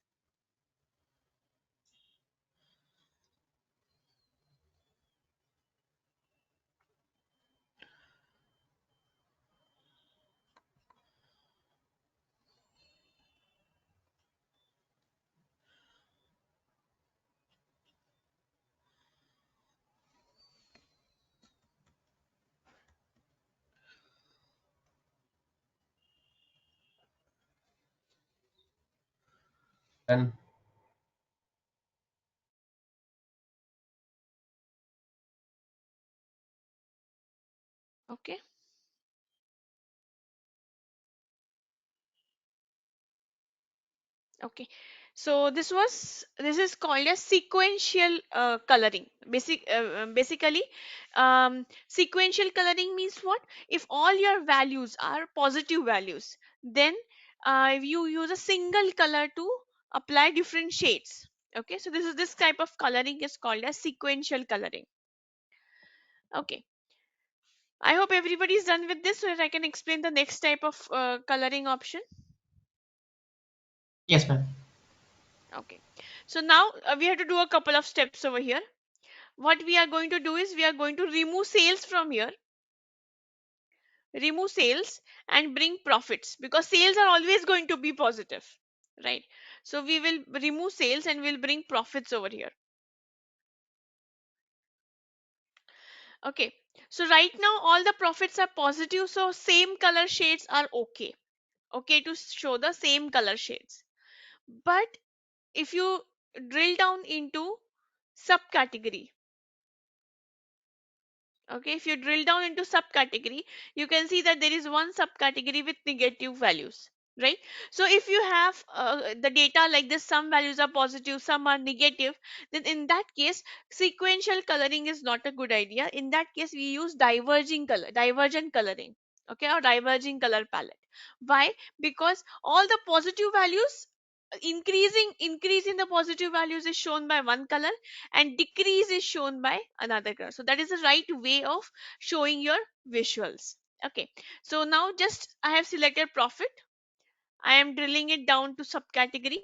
And Okay. Okay, so this is called as sequential coloring. Basically, sequential coloring means what? If all your values are positive values, then you use a single color to apply different shades. Okay, so this type of coloring is called as sequential coloring. Okay, I hope everybody is done with this, so that I can explain the next type of coloring option. Yes, ma'am. Okay, so now we have to do a couple of steps over here. What we are going to do is we are going to remove sales from here, remove sales and bring profits, because sales are always going to be positive, right? So we will remove sales and we'll bring profits over here. Okay, so right now all the profits are positive, so same color shades are okay to show the same color shades. But if you drill down into subcategory, okay, if you drill down into subcategory, you can see that there is one subcategory with negative values, right? So if you have the data like this, some values are positive, some are negative, then in that case sequential coloring is not a good idea. In that case we use divergent coloring, okay, or diverging color palette. Why? Because all the positive values, increase in the positive values is shown by one color and decrease is shown by another color. So that is the right way of showing your visuals. Okay, so now just I have selected profit. I am drilling it down to subcategory,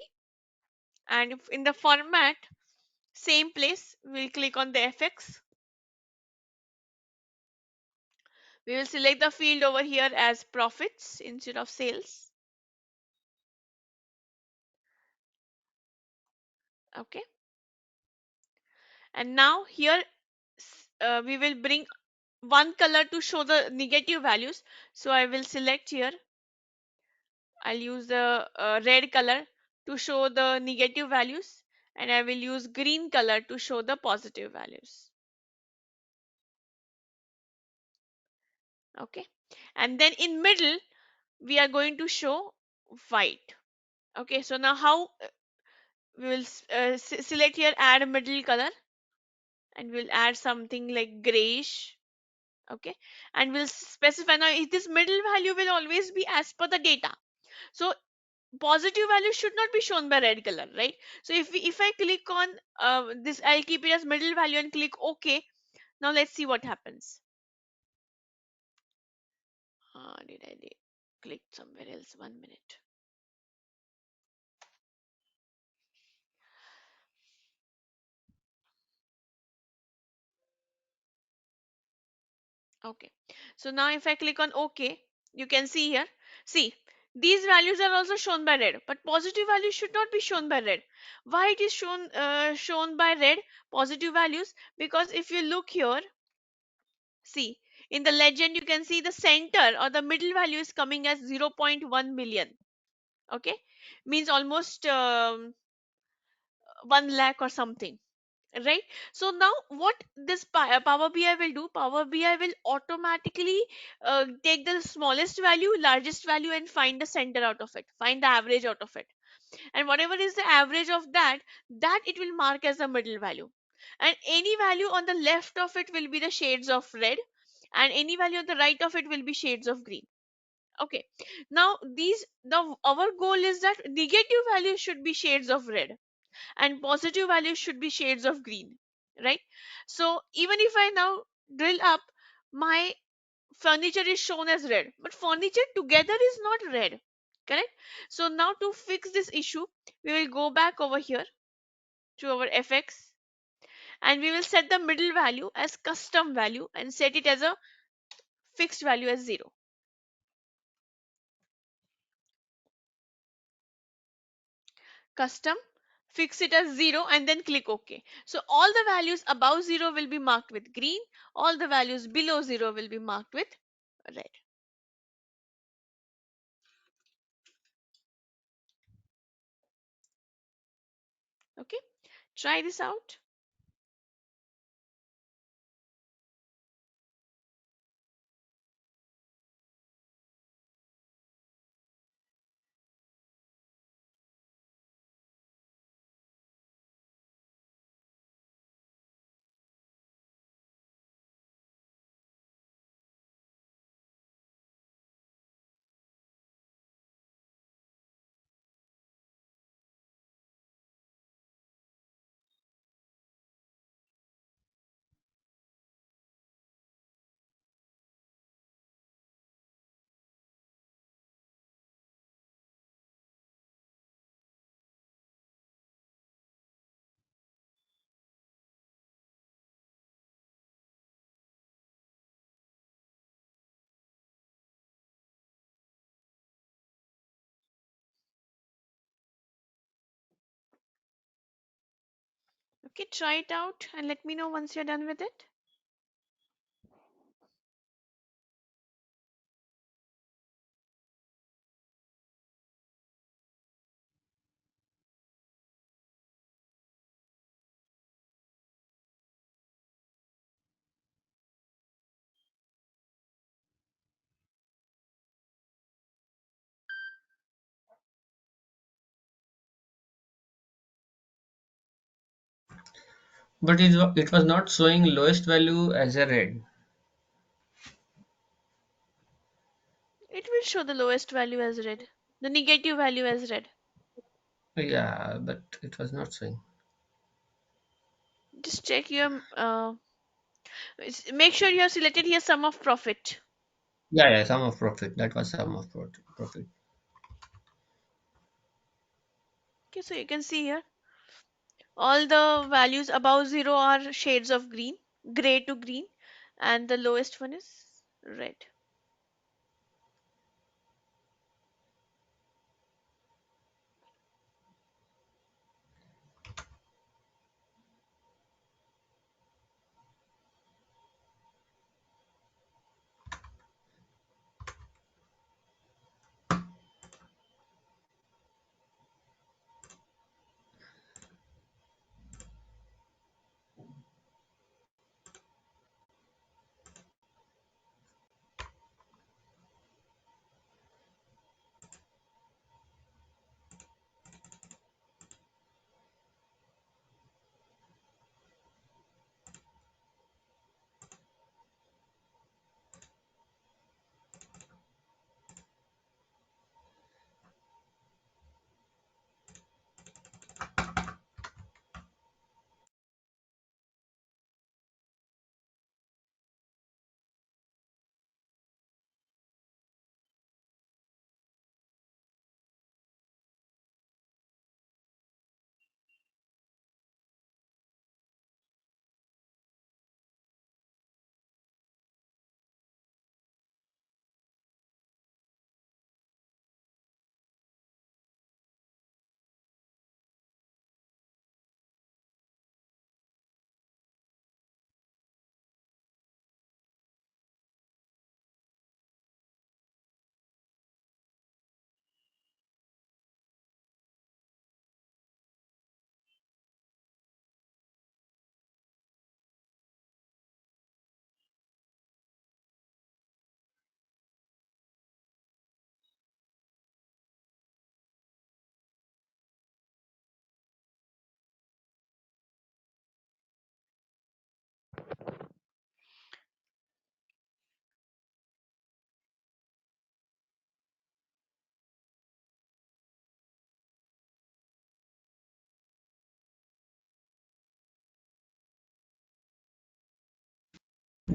and in the format, same place, we'll click on the FX. We will select the field over here as profits instead of sales. Okay, and now here we will bring one color to show the negative values. So I will select here, I'll use the red color to show the negative values, and I will use green color to show the positive values. Okay, and then in middle we are going to show white. Okay, so now how we will select here, add a middle color, and we'll add something like grayish. Okay, and we'll specify now this middle value will always be as per the data. So positive value should not be shown by red color, right? So if I click on this, I'll keep it as middle value and click OK. Now let's see what happens. Did I click somewhere else? 1 minute. Okay, so now if I click on OK, you can see here, see, these values are also shown by red, but positive values should not be shown by red. Why it is shown by red, positive values? Because if you look here, see, in the legend, you can see the center or the middle value is coming as 0.1 million. Okay, means almost 1 lakh or something. right? So now what this Power BI will do, Power BI will automatically take the smallest value, largest value, and find the center out of it, find the average out of it, and whatever is the average of that, that it will mark as the middle value, and any value on the left of it will be the shades of red, and any value on the right of it will be shades of green. Okay, now the our goal is that negative values should be shades of red and positive values should be shades of green, right? So even if I now drill up, my furniture is shown as red, but furniture together is not red, correct? So now to fix this issue, we will go back over here to our fx, and we will set the middle value as custom value and set it as a fixed value as 0. Custom, fix it as 0, and then click OK. So all the values above 0 will be marked with green, all the values below 0 will be marked with red. Okay, try this out. Okay, try it out and let me know once you're done with it. But it was not showing lowest value as a red. It will show the lowest value as red, the negative value as red. Yeah, but it was not showing. Just check your make sure you have selected here sum of profit. Yeah, yeah, sum of profit. That was sum of profit. Okay, so you can see here all the values above 0 are shades of green, gray to green, and the lowest one is red.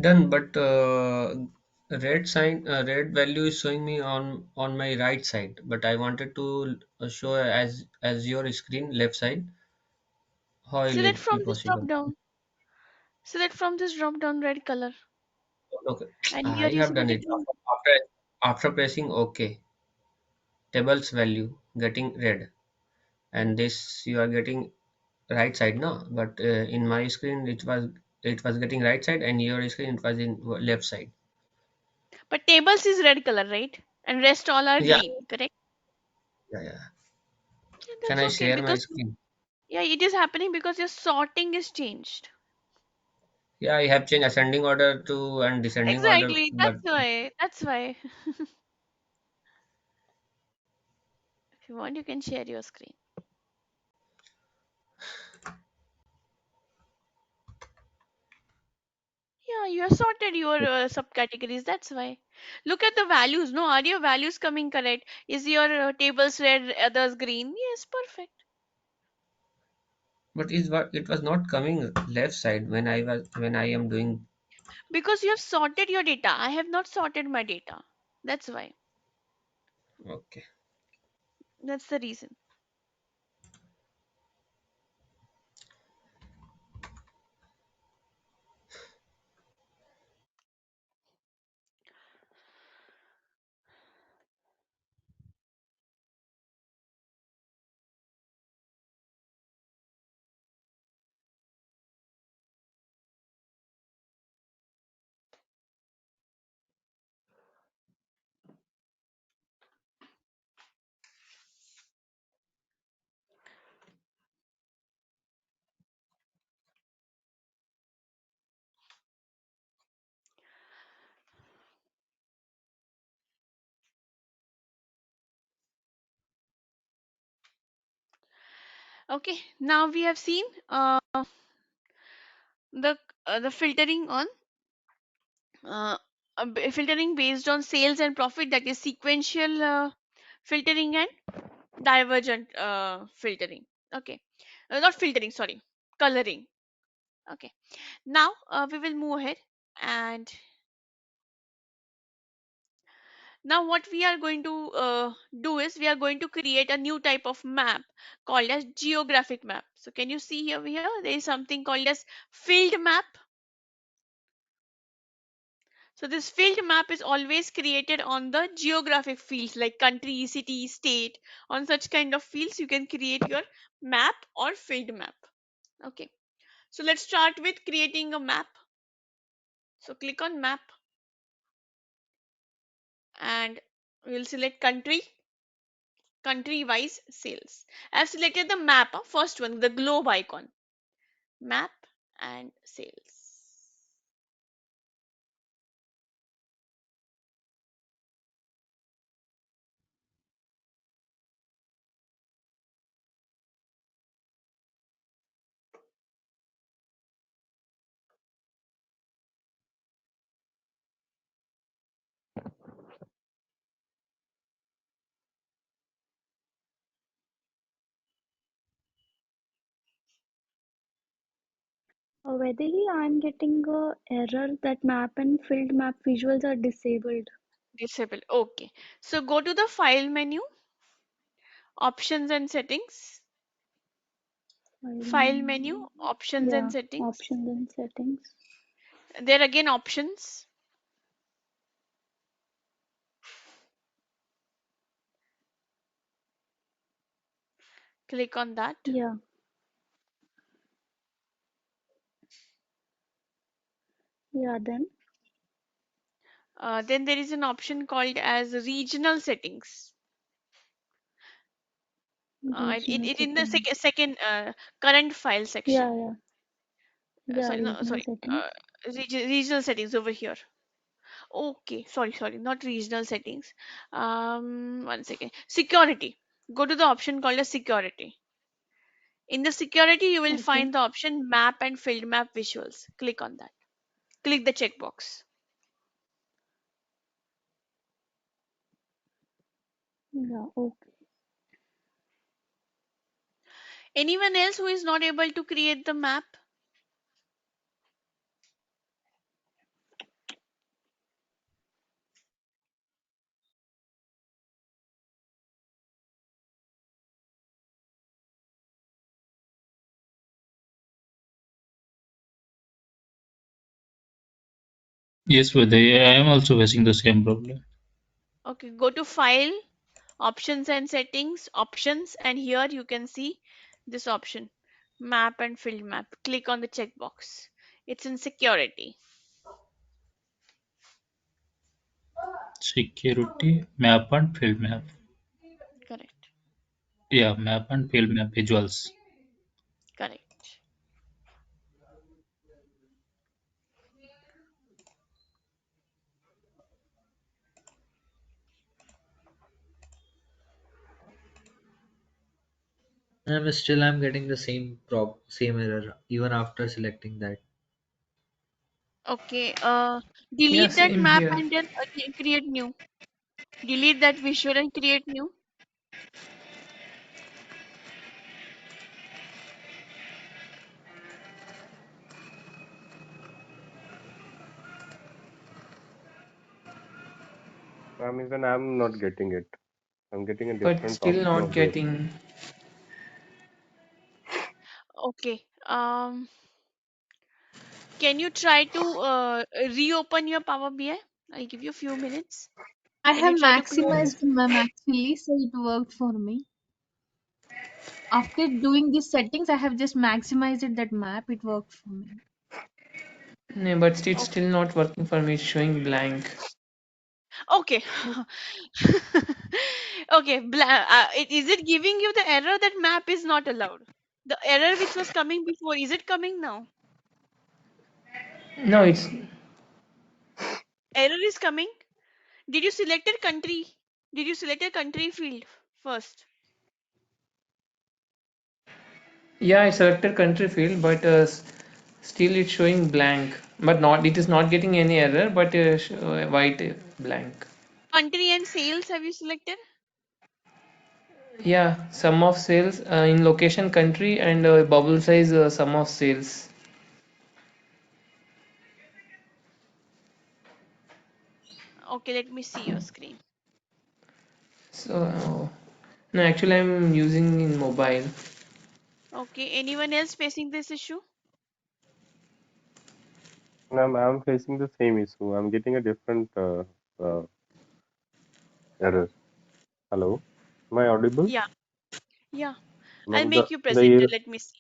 Done, but red value is showing me on my right side, but I wanted to show as your screen left side. How will Select it from be this drop possible? down. Select from this drop down red color. Okay, And here I you have see done that it it is after pressing OK. Tables value getting red, and this you are getting right side now. But in my screen it was getting right side, and your screen it was in left side. but tables is red color, right? And rest all are Yeah, green, correct? yeah, yeah. Yeah, Can that's I okay share my because screen? yeah, it is happening because your sorting is changed. Yeah, I have changed ascending order to and descending order, Exactly. but That's why. That's why. If you want, you can share your screen. Yeah, you have sorted your subcategories. That's why. Look at the values. No, are your values coming correct? Is your tables red, others green? Yes, perfect. it was not coming left side when I am doing. Because you have sorted your data. I have not sorted my data. That's why. Okay. That's the reason. Okay. Now we have seen the the filtering on uh, filtering based on sales and profit, that is sequential filtering and divergent filtering. Okay, not filtering, sorry, coloring. Okay, now we will move ahead, and now what we are going to do is we are going to create a new type of map called as geographic map. So can you see over here there is something called as field map. So this field map is always created on the geographic fields like country, city, state. On such kind of fields, you can create your map or field map. Okay. So let's start with creating a map. So click on map and we'll select country, country wise sales. I've selected the map, first one, the globe icon, map and sales. Vaidehi, I'm getting a error that map and field map visuals are disabled. Disable. Okay. So go to the file menu, options and settings. File menu, options and Yeah, settings. options and settings. There again options. Click on that. Yeah, yeah, then Then there is an option called as regional settings. regional In the settings. second current file section. Yeah, yeah, yeah, Sorry, no, regional sorry. settings. Regional settings over here. Okay, sorry, not regional settings. One second. Security. Go to the option called as security. In the security, you will Okay, find the option map and field map visuals. Click on that. Click the checkbox. yeah, okay. Anyone else who is not able to create the map? Yes, Vidya, I am also facing the same problem. Okay, go to File, Options and Settings, Options, and here you can see this option, Map and Field Map. Click on the checkbox. It's in Security. Security, map and field map. Correct. Yeah, map and field map visuals. Correct. I'm getting the same error even after selecting that. Okay, Yeah, delete that same map here. and then create new. Delete that visual and create new. Even I'm not getting it. I'm getting a But different still option not of this. getting. Okay. Can you try to reopen your Power BI? I'll give you a few minutes. I Can you have try to close? maximized ma'am actually, so it worked for me. After doing these settings, I have just maximized it, that map. It worked for me. No, but it's Okay. still not working for me. It's showing blank. Okay. Okay. Is it giving you the error that map is not allowed? The error which was coming before, is it coming now? No, it's Error is coming. Did you select a country? Did you select a country field first? yeah. I selected country field, but still it's showing blank. But not. It is not getting any error, but white blank. Country and sales have you selected? Yeah, sum of sales in location country and bubble size sum of sales. Okay, let me see your screen. So no, actually I'm using in mobile. Okay, anyone else facing this issue? I'm facing the same issue. I'm getting a different uh, error. Hello, am I audible? Yeah, yeah. I'll Ma'am, make you the presenter. Let me see.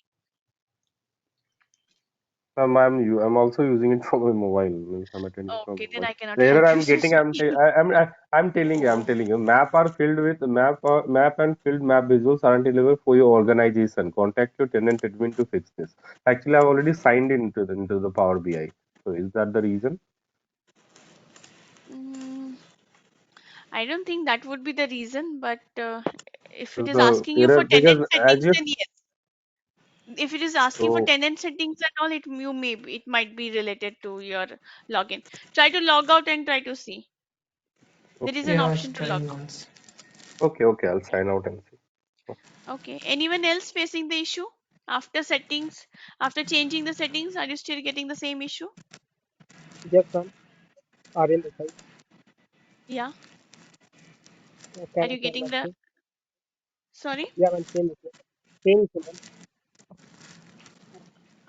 I'm also using it from my mobile. Means I'm attending from Okay, then mobile. I cannot The error help you. I'm So getting, sorry. I'm telling you, map are filled with map and filled map visuals aren't available for your organization. Contact your tenant admin to fix this. Actually, I've already signed into the Power BI. So is that the reason? Mm, I don't think that would be the reason, but if it So is the asking you error for tenant because as settings, you then yes. If it is asking for so tenant settings and all, it might be related to your login. Try to log out and try to see. There is okay an Yeah, it's option to log trying out. once. okay I'll sign out and see. Okay. Anyone else facing the issue? After settings, after changing the settings, are you still getting the same issue? Yes, ma'am. Aryan Desai. Yeah. Are you Can getting I the see? sorry? Yeah, ma'am. Same issue. Same issue, ma'am.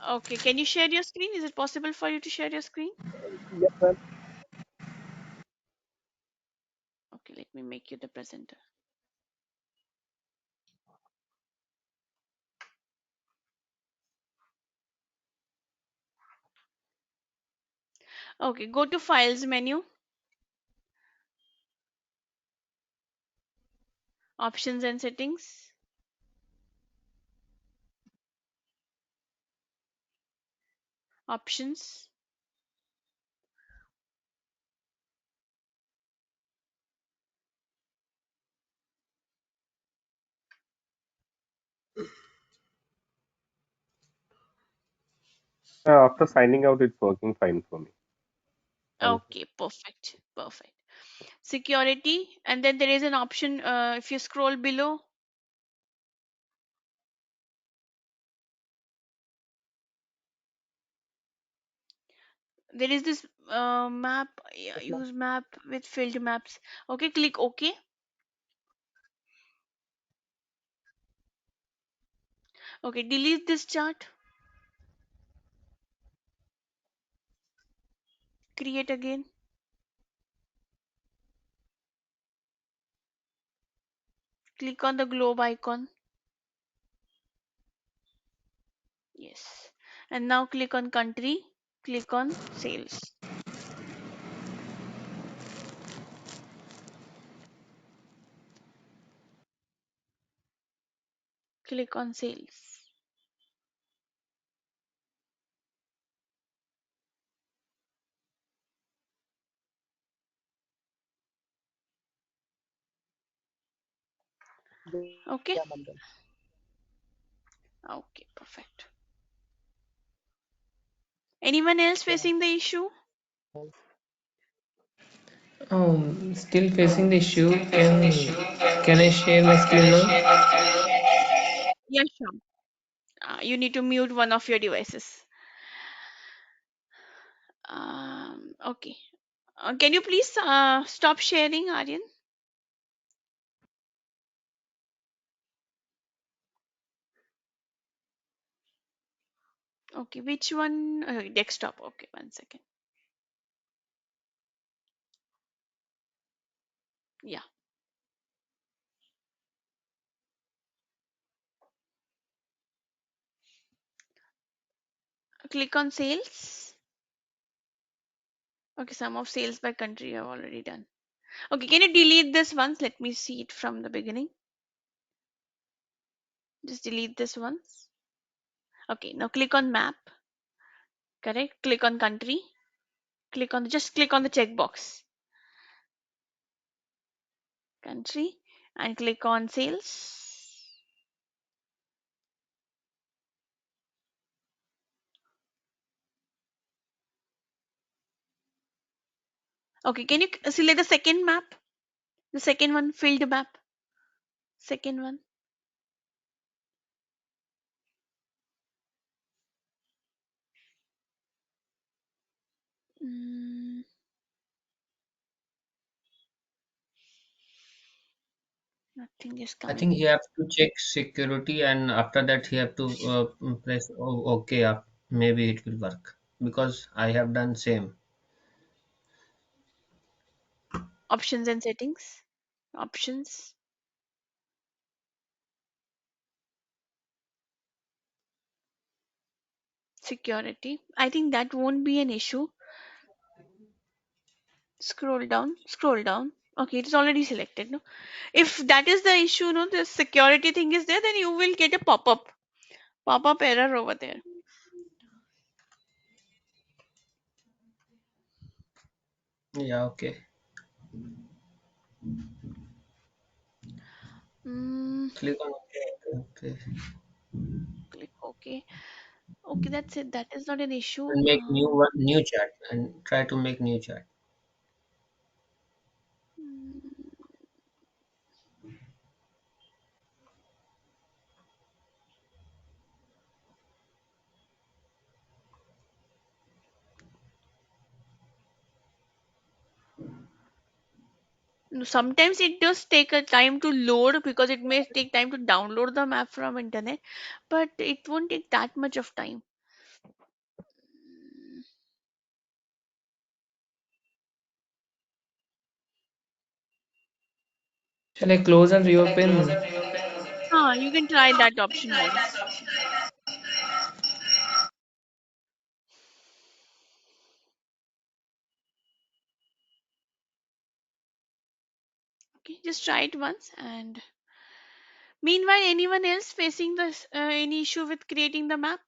Okay. Can you share your screen? Is it possible for you to share your screen? Yes, ma'am. Okay, let me make you the presenter. Okay, go to Files menu, Options and Settings, Options. After signing out, it's working fine for me. And Okay, perfect. Perfect. Security, and then there is an option. If you scroll below, there is this map. Yeah, Yes, ma'am. use map with filled maps. Okay, click OK. Okay, delete this chart. Create again. Click on the globe icon. Yes. And now click on country. Click on sales. Click on sales. Okay. Yeah, I'm done. Okay, perfect. Anyone else Yeah. facing the issue? Still facing the issue. Can I share my screen now? Yeah, sure. You need to mute one of your devices. Okay. Can you please stop sharing, Aryan? Okay, which one? Desktop. Okay, 1 second. Yeah. Click on sales. Okay, sum of sales by country I've already done. Okay, can you delete this once? Let me see it from the beginning. Just delete this once. Okay, now click on map. Correct. Click on country. Just click on the checkbox. Country and click on sales. Okay, can you select the second map? The second one, field map. Second one. Mm, nothing is I coming. think he have to check security, and after that he have to press OK. Maybe it will work because I have done same. Options and settings. Options. Security. I think that won't be an issue. Scroll down. Scroll down. Okay, it is already selected. No, if that is the issue, no, the security thing is there, then you will get a pop-up error over there. Yeah, okay. Mm, Click on OK. Okay. click OK. Okay, that's it. That is not an issue. And make new chat and try to make new chat. Mm, no, sometimes it does take a time to load because it may take time to download the map from internet, but it won't take that much of time. Shall I close and reopen? You can try that option once. Okay, just try it once. And meanwhile, anyone else facing this any issue with creating the map?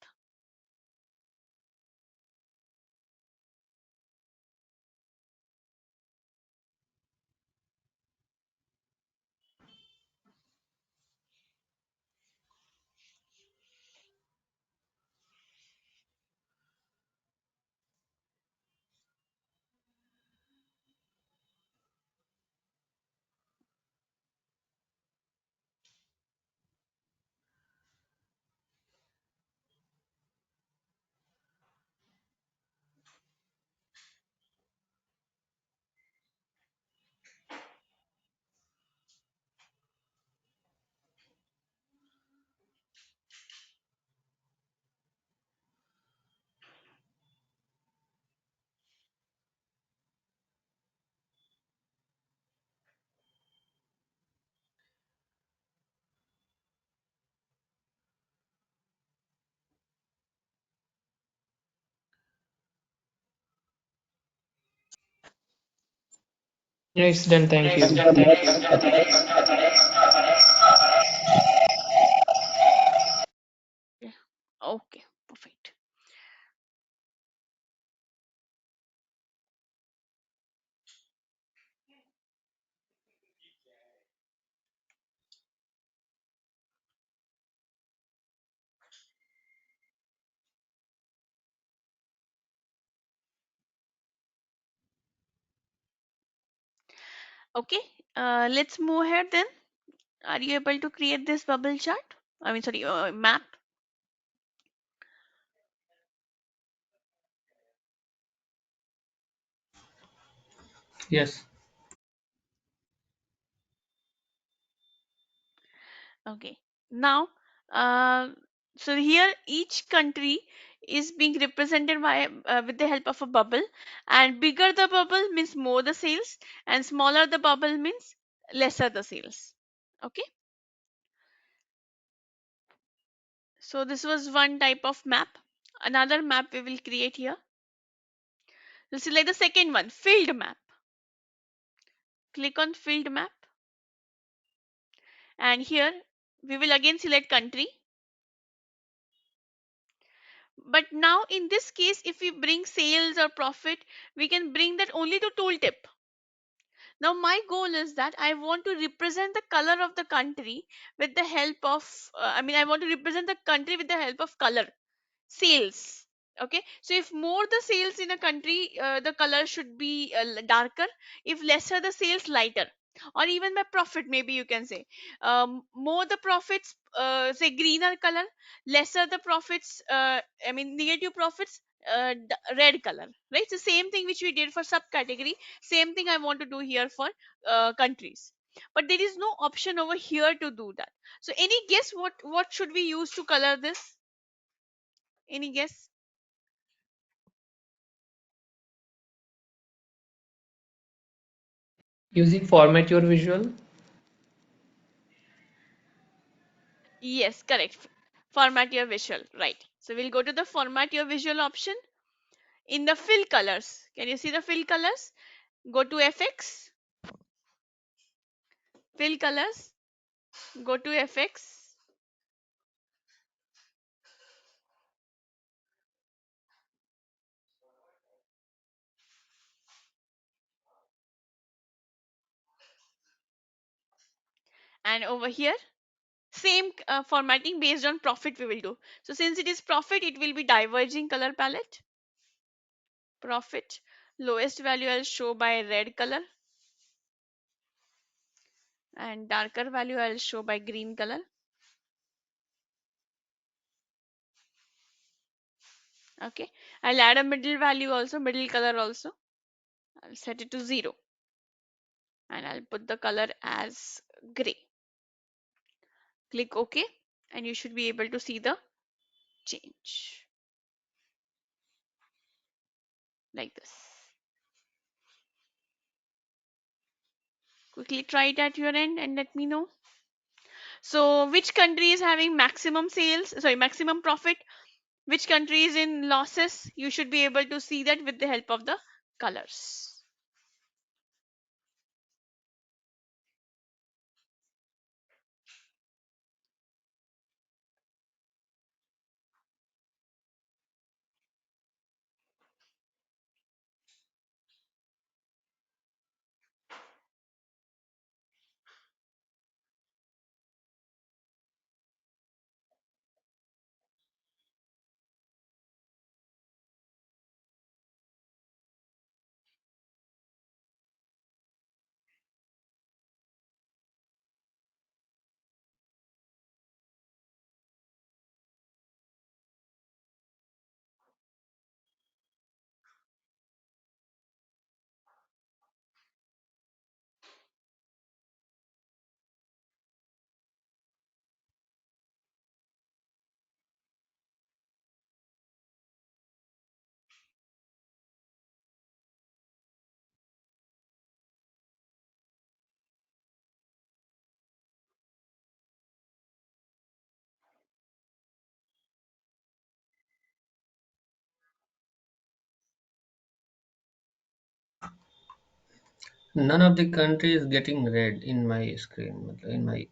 Yeah, it's done. Thank It you. is a map appear. Yeah. Okay, perfect. Okay, let's move ahead then. Are you able to create this bubble chart? I mean, sorry, map. Yes. Okay. Now, uh, so here each country is being represented by with the help of a bubble, and bigger the bubble means more the sales, and smaller the bubble means lesser the sales. Okay. So this was one type of map. Another map we will create here. This is like the second one, field map. Click on field map, and here we will again select country. But now in this case, if we bring sales or profit, we can bring that only to tooltip. Now my goal is that I want to represent the color of the country with the help of, I want to represent the country with the help of color, sales. Okay, so if more the sales in a country, the color should be darker. If lesser the sales, lighter. Or even by profit, maybe you can say, more the profits, say greener color, lesser the profits, negative profits, red color, right? So same thing which we did for subcategory, same thing I want to do here for countries. But there is no option over here to do that. So any guess what should we use to color this? Any guess? Using format your visual. Yes, correct. Format your visual, right? So we'll go to the format your visual option in the fill colors. Can you see the fill colors? Go to FX, fill colors, go to FX, and over here, same formatting based on profit we will do. So since it is profit, it will be diverging color palette. Profit, lowest value I'll show by red color, and darker value I'll show by green color. Okay, I'll add a middle value also, middle color also. I'll set it to 0, and I'll put the color as gray. Click OK, and you should be able to see the change like this. Quickly try it at your end and let me know. So which country is having maximum sales, sorry, maximum profit, which country is in losses? You should be able to see that with the help of the colors. None of the country is getting red in my screen. In my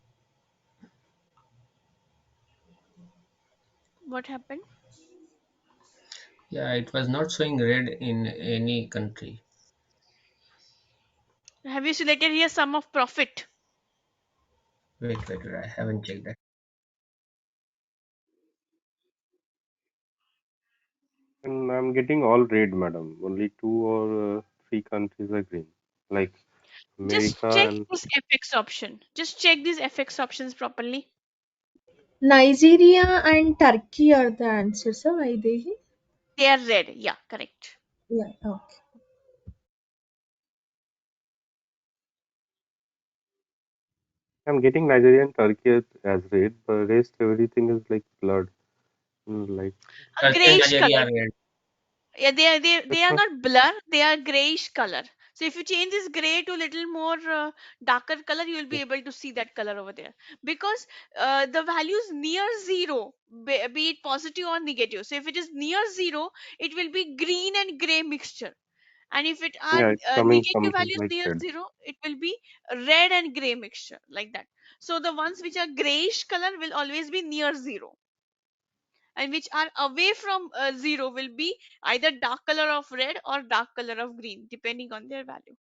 What happened? Yeah, it was not showing red in any country. Have you selected here sum of profit? Wait, I haven't checked that. And I'm getting all red, madam. Only two or three countries are green, like Just America check and this FX option. Just check these FX options properly. Nigeria and Turkey are the answers, sir. Vaidehi? They are red. Yeah, correct. Yeah, okay. I'm getting Nigeria and Turkey as red, but rest everything is like blood. Like A Turkey and grayish Nigeria color. are red. Yeah, they it's are not. not blur. They are grayish color. So if you change this gray to little more darker color, you will be able to see that color over there because the value is near zero, be it positive or negative. So if it is near zero, it will be green and gray mixture. And if it are Yeah, it's coming negative something values like near red. zero, it will be red and gray mixture like that. So the ones which are grayish color will always be near zero, and which are away from zero will be either dark color of red or dark color of green depending on their value.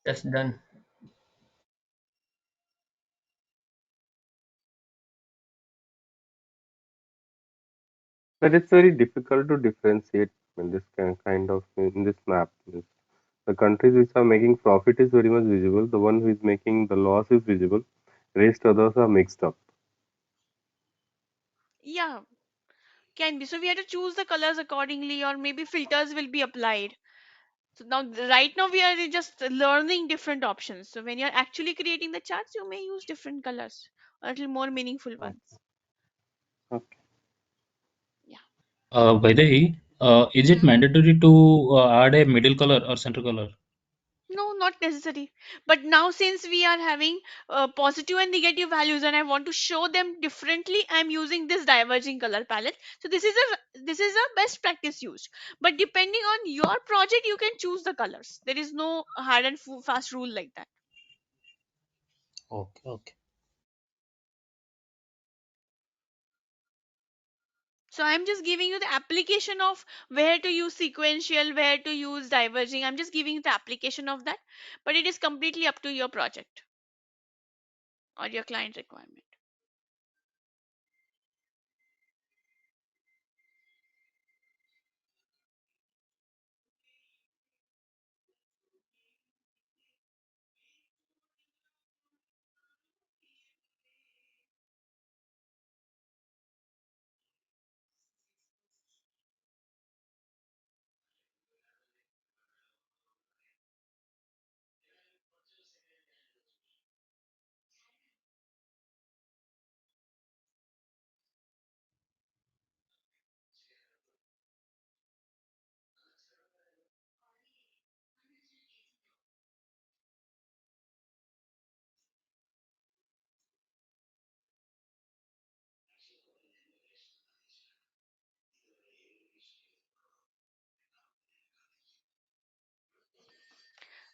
That's done. But it's very difficult to differentiate in this kind of in this map. The countries which are making profit is very much visible. The one who is making the loss is visible. Rest others are mixed up. Yeah, can be. So we have to choose the colors accordingly, or maybe filters will be applied. So now, right now, we are just learning different options. So when you're actually creating the charts, you may use different colors, a little more meaningful ones. Okay. Yeah. By the way, is it Hmm. mandatory to add a middle color or center color? No, not necessary. But now, since we are having positive and negative values, and I want to show them differently, I'm using this diverging color palette. So this is a best practice used. But depending on your project, you can choose the colors. There is no hard and fast rule like that. Okay, okay. So I'm just giving you the application of where to use sequential, where to use diverging. I'm just giving you the application of that, but it is completely up to your project or your client requirement.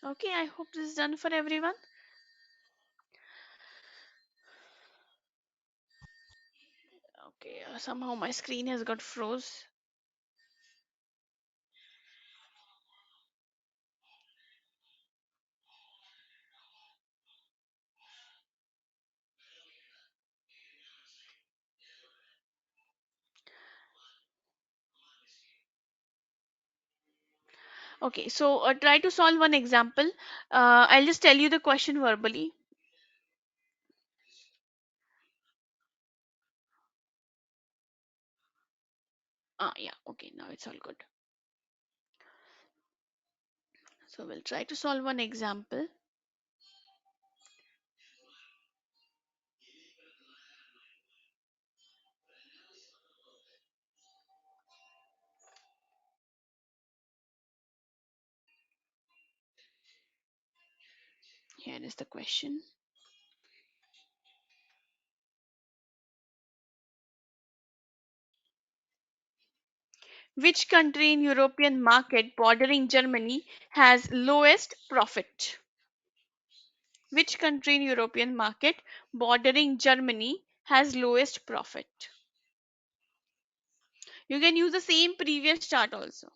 Okay, I hope this is done for everyone. Okay, somehow my screen has got froze. Okay, so try to solve one example. I'll just tell you the question verbally. Yeah, okay, now it's all good. So we'll try to solve one example. the question. Which country in European market bordering Germany has lowest profit? Which country in European market bordering Germany has lowest profit? You can use the same previous chart also.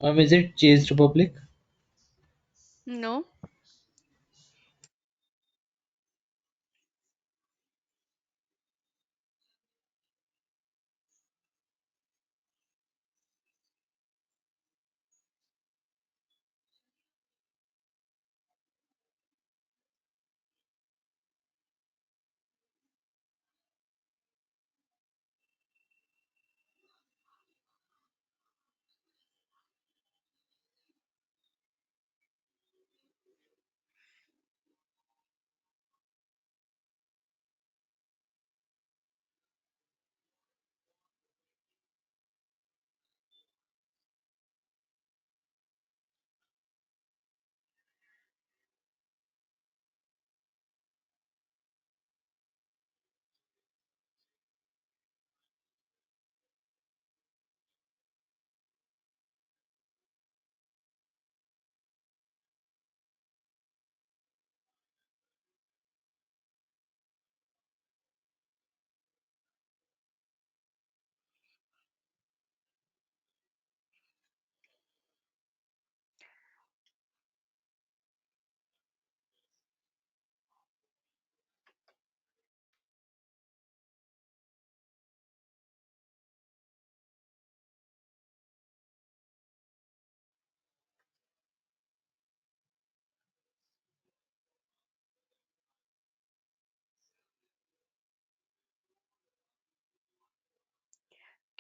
Is it Czech Republic? No.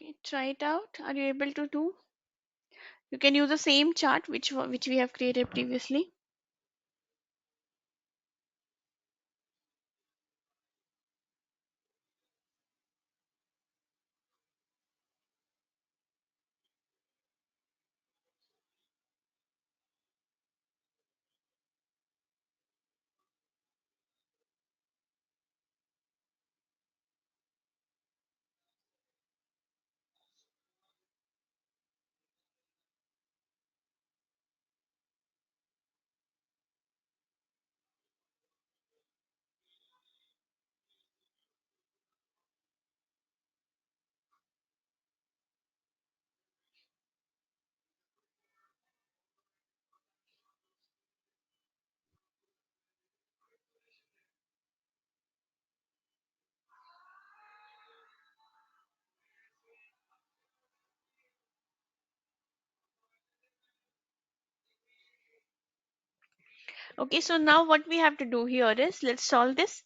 Okay, try it out. Are you able to do? You can use the same chart which we have created previously. Okay, so now what we have to do here is let's solve this.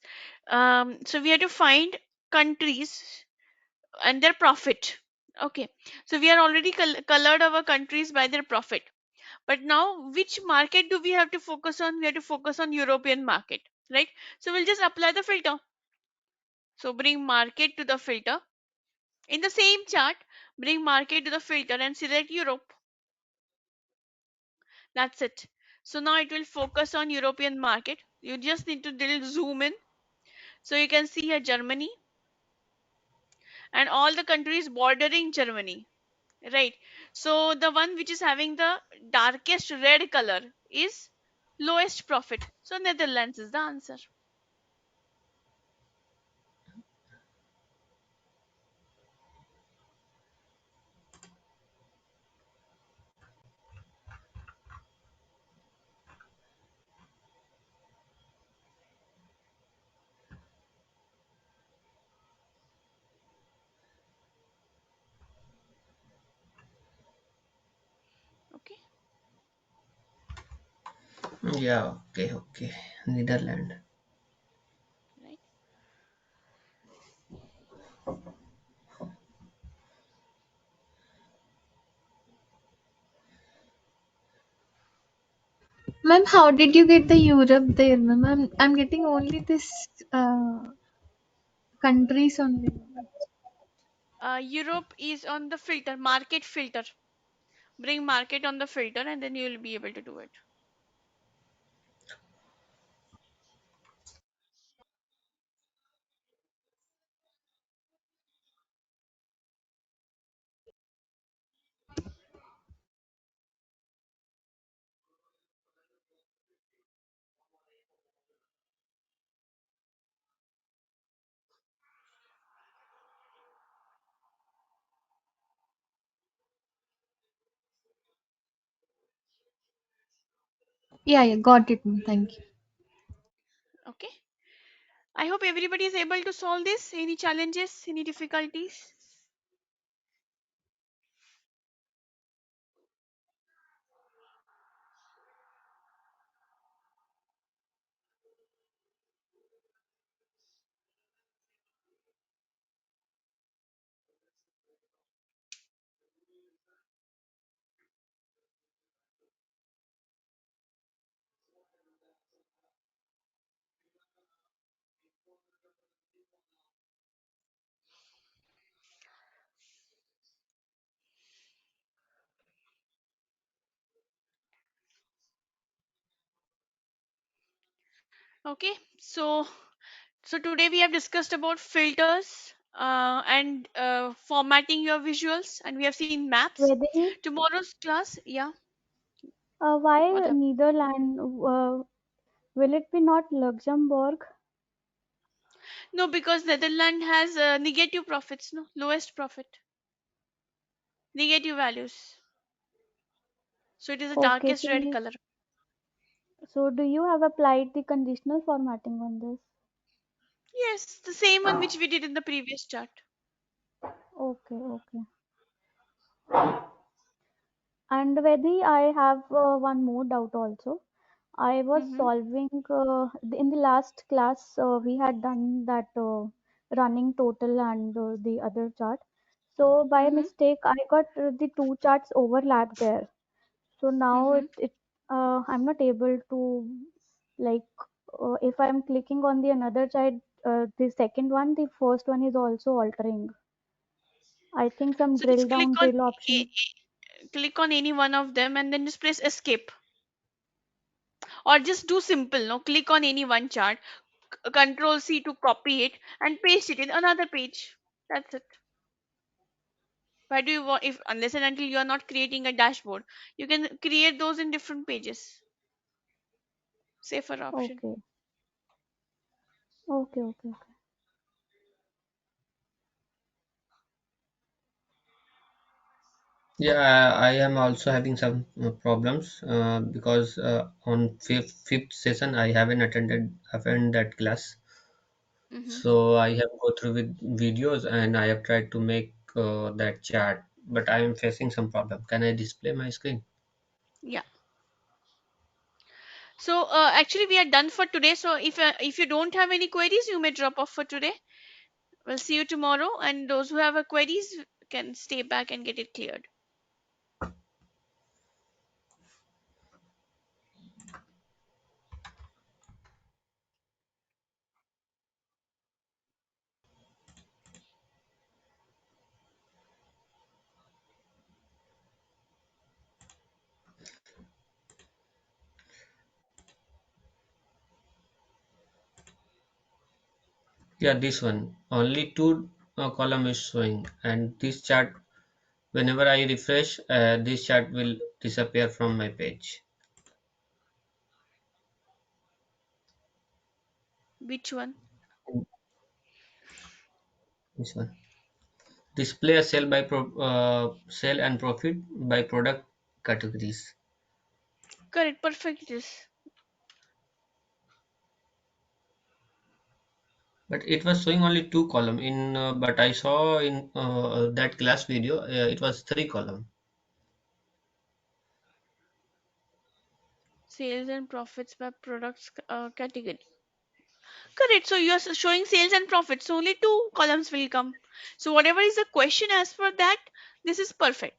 So we have to find countries and their profit. Okay, so we are already colored our countries by their profit. But now, which market do we have to focus on? We have to focus on European market, right? So we'll just apply the filter. So bring market to the filter. In the same chart, bring market to the filter and select Europe. That's it. So now it will focus on European market. You just need to little zoom in. So you can see here Germany and all the countries bordering Germany, right? So the one which is having the darkest red color is lowest profit. So Netherlands is the answer. Yeah, okay, okay. Netherlands. right? Ma'am, how did you get the Europe there, ma'am? I'm getting only this countries only. Europe is on the filter, market filter. Bring market on the filter, and then you will be able to do it. Yeah, yeah, got it, ma'am. Thank you. Okay. I hope everybody is able to solve this. Any challenges, any difficulties? Okay. So today we have discussed about filters and formatting your visuals, and we have seen maps. Vaidehi, Tomorrow's class, yeah. What why happened? Netherlands? Will it be not Luxembourg? No, because Netherlands has negative profits, no, lowest profit, negative values. So it is the Okay, darkest red color. so do you have applied the conditional formatting on this? Yes, the same one which we did in the previous chart. Okay, okay. And Vedi, I have one more doubt also. I was Mm-hmm. solving in the last class, we had done that running total and the other chart. So by Mm-hmm. mistake, I got the two charts overlapped there. So now Mm-hmm. I'm not able to, like, if I'm clicking on the another chart, the second one, the first one is also altering. I think some So just drill down drill option. click on any one of them and then just press escape, or just do simple. No, click on any one chart, Control C to copy it and paste it in another page. That's it. Why do you want, if unless and until you are not creating a dashboard, you can create those in different pages. Safer option. Okay, okay, okay, okay. Yeah, I am also having some problems because on fifth session I haven't that class. Mm-hmm. So I have go through with videos and I have tried to make that chart, but I am facing some problem. Can I display my screen? Yeah. So actually we are done for today. So if you don't have any queries, you may drop off for today. We'll see you tomorrow, and those who have a queries can stay back and get it cleared. Yeah, this one. Only two column is showing, and this chart, whenever I refresh, this chart will disappear from my page. Which one? This one. Display a sale by sale and profit by product categories. Correct. Perfect. It is. But it was showing only two column in, but I saw in that class video, it was three column. Sales and profits by products category. Correct. So you are showing sales and profits. So only two columns will come. So whatever is the question as per that, this is perfect.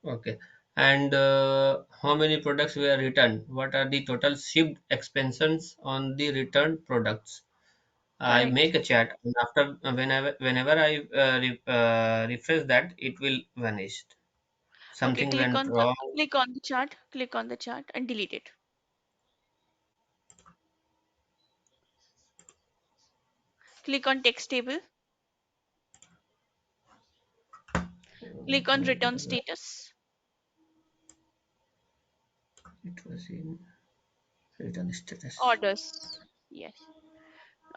Okay. And how many products were returned? What are the total shipped expenses on the returned products? I Correct. make a chat, and after whenever I refresh that, it will vanish. Okay, Something went wrong. click on the chart and delete it. Click on text table, click on return status, It was in return status. orders. Yes.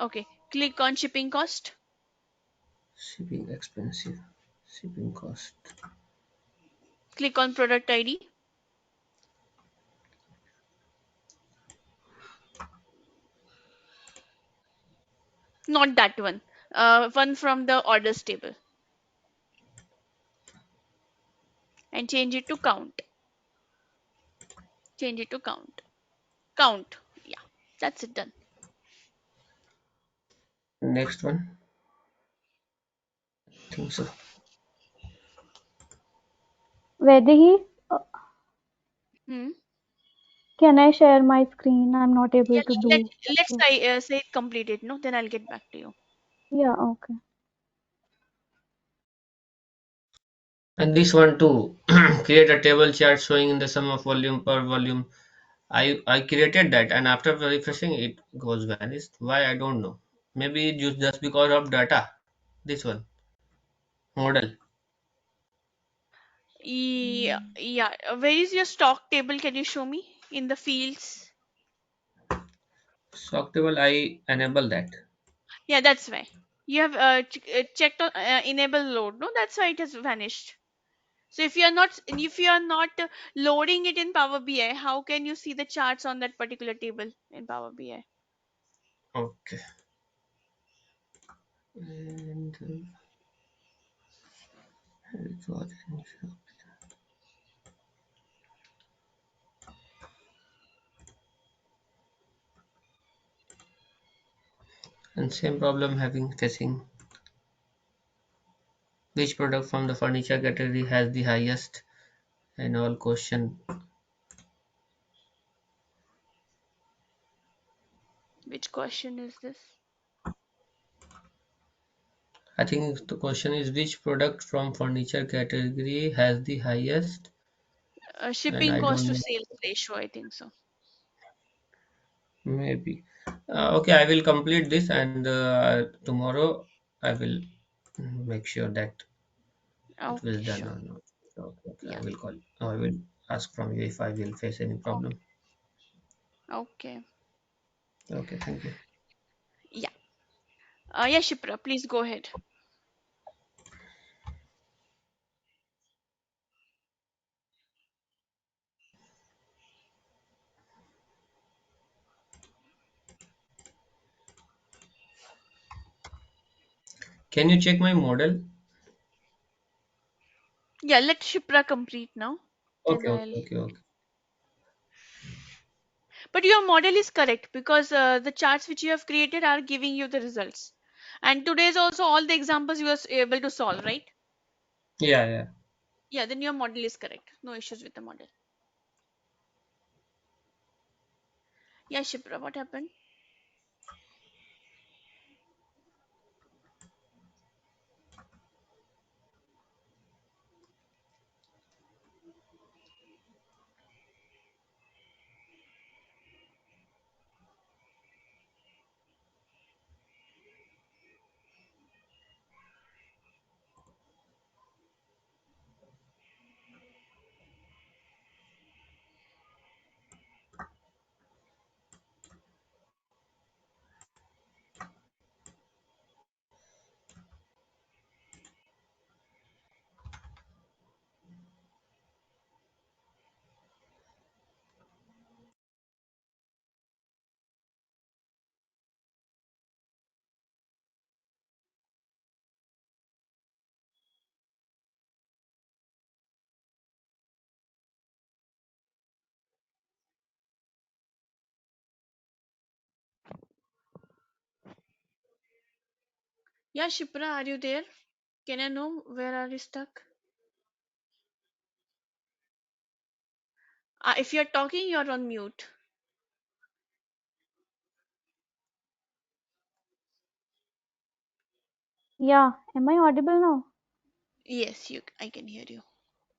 Okay. Click on shipping cost. Shipping expensive. Shipping cost. Click on product ID. Not that one. One from the orders table and change it to count. Change it to count. Count. Yeah. That's it done. Next one. I think so. Vaidehi, Hmm. can I share my screen? I'm not able Yeah. to Let do. let's say it completed. No, then I'll get back to you. Yeah, okay. And this one too. Create a table chart showing in the sum of volume per volume. I created that, and after refreshing it goes vanished. Why I don't know. Maybe just because of data. This one model. Yeah. Yeah. Where is your stock table? Can you show me in the fields? Stock table I enable that. Yeah, that's why. You have checked on enable load. No, that's why it has vanished. So if you are not loading it in Power BI, how can you see the charts on that particular table in Power BI? Okay. And it was and same problem having facing. Which product from the furniture category has the highest annual question? Which question is this? I think the question is which product from furniture category has the highest, and Shipping I cost don't to know. sales ratio, I think so. Maybe. Okay, I will complete this, and tomorrow I will make sure that it was Okay, done sure. or not. Okay, okay, Yeah. I will call. I will ask from you if I will face any problem. Okay. Okay. Okay, thank you. Yeah. Yeah, Shipra, please go ahead. Can you check my model? Yeah, let Shipra complete now. Then Okay, okay, I'll. okay, okay. But your model is correct because the charts which you have created are giving you the results. And today's also all the examples you are able to solve, right? Yeah, yeah. Yeah, then your model is correct. No issues with the model. Yeah, Shipra, what happened? Yeah, Shipra, are you there? Can I know where are you stuck? If you're talking, you're on mute. Yeah, am I audible now? Yes, I can hear you.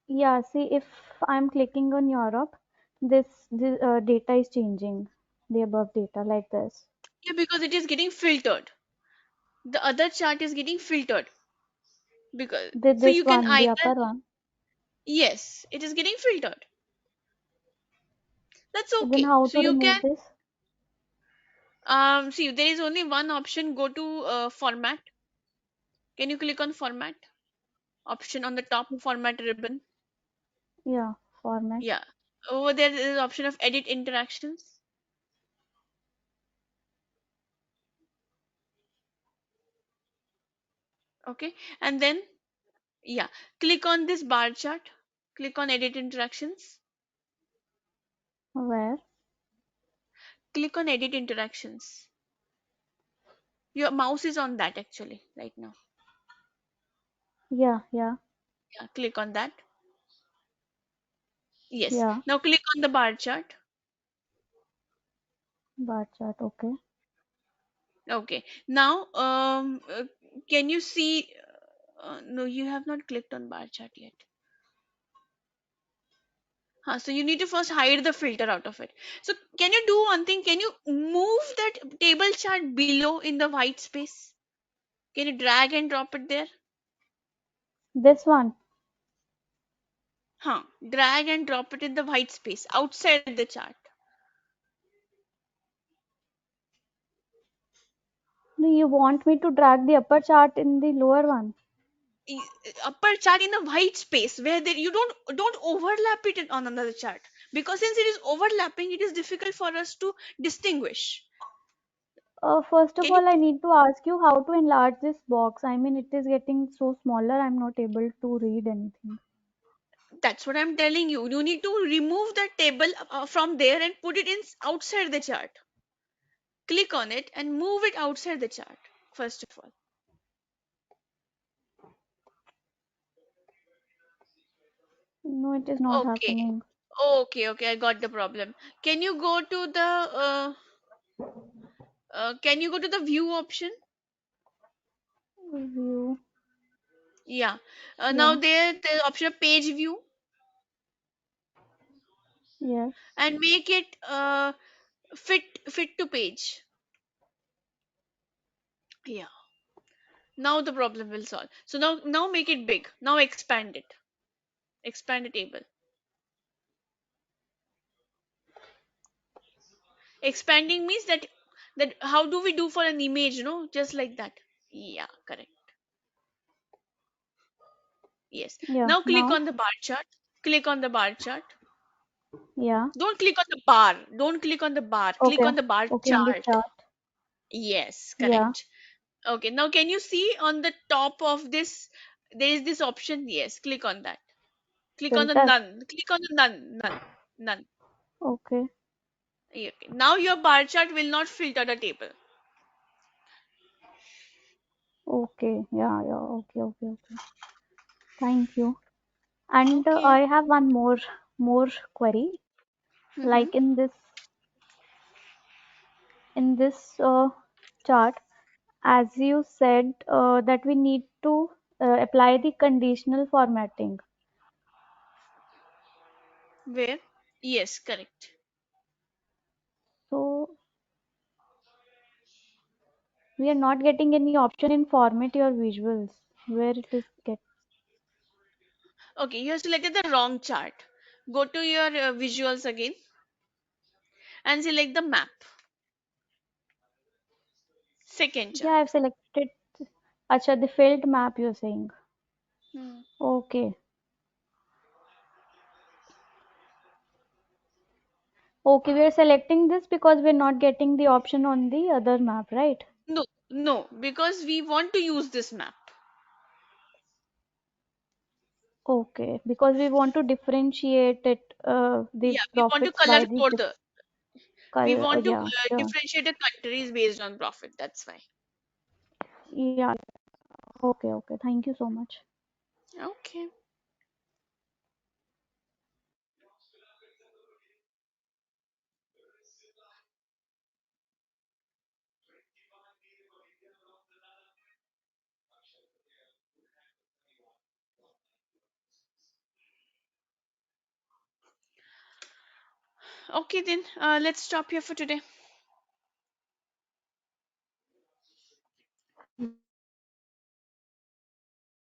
Yeah, see, if I'm clicking on Europe, this data is changing, the above data like this. Yeah, because it is getting filtered. The other chart is getting filtered because so This you can one, the either, upper one. yes, it is getting filtered. That's Then okay. how So to you remove can this? see there is only one option. Go to format. Can you click on format option on the top format ribbon? Yeah, format. Yeah. Over there is option of edit interactions. Okay. And then yeah, click on this bar chart. Click on edit interactions. Where? Click on edit interactions. Your mouse is on that actually right now. Yeah, yeah, Yeah, click on that. Yes. yeah. Now click on the bar chart. Bar chart, okay. Okay. Now, can you see? No, you have not clicked on bar chart yet. So you need to first hide the filter out of it. So can you do one thing? Can you move that table chart below in the white space? Can you drag and drop it there? This one. Drag and drop it in the white space outside the chart. No, you want me to drag the upper chart in the lower one? i- Upper chart in a white space where there you don't overlap it on another chart, because since it is overlapping it is difficult for us to distinguish. First of Can you all, I need to ask you how to enlarge this box. I mean, it is getting so smaller, I'm not able to read anything. That's what I'm telling you. You need to remove that table from there and put it in outside the chart. Click on it and move it outside the chart first of all. No, it is not Okay. happening. Okay, I got the problem. Can you go to the can you go to the view option? View. Yeah. Now Yeah, there the option of page view, yes. and make it fit to page. Yeah. Now the problem will solve. So now make it big. Now expand it. Expand the table. Expanding means that how do we do for an image, just like that. Yeah, correct. Yes. Yeah, Now click now. on the bar chart. Click on the bar chart. Yeah. Don't click on the bar. Don't click on the bar. Click Okay. on the bar Okay, on the chart. chart. Yes, Yeah. correct. Okay, now can you see on the top of this there is this option? Yes, click on that. Click on the Filter. none. Click on the none. Okay. Okay. Now your bar chart will not filter the table. Okay. Yeah, yeah. Okay. Thank you. And Okay. I have one more query. Mm-hmm. Like in this chart, as you said that we need to apply the conditional formatting. Where? Yes, correct. So we are not getting any option in format your visuals where it is get. Okay, you have selected the wrong chart. Go to your visuals again and select the map. Second Yeah, chart. I've selected. Acha, the filled map you're saying. Hmm. Okay. Okay, we are selecting this because we're not getting the option on the other map, right? No, because we want to use this map. Okay, because we want to differentiate it, the Yeah, we want to profits color by the code the. We want to yeah, sure. differentiate the countries based on profit. That's why. Yeah, Okay, okay. Thank you so much. Okay. Okay, then let's stop here for today.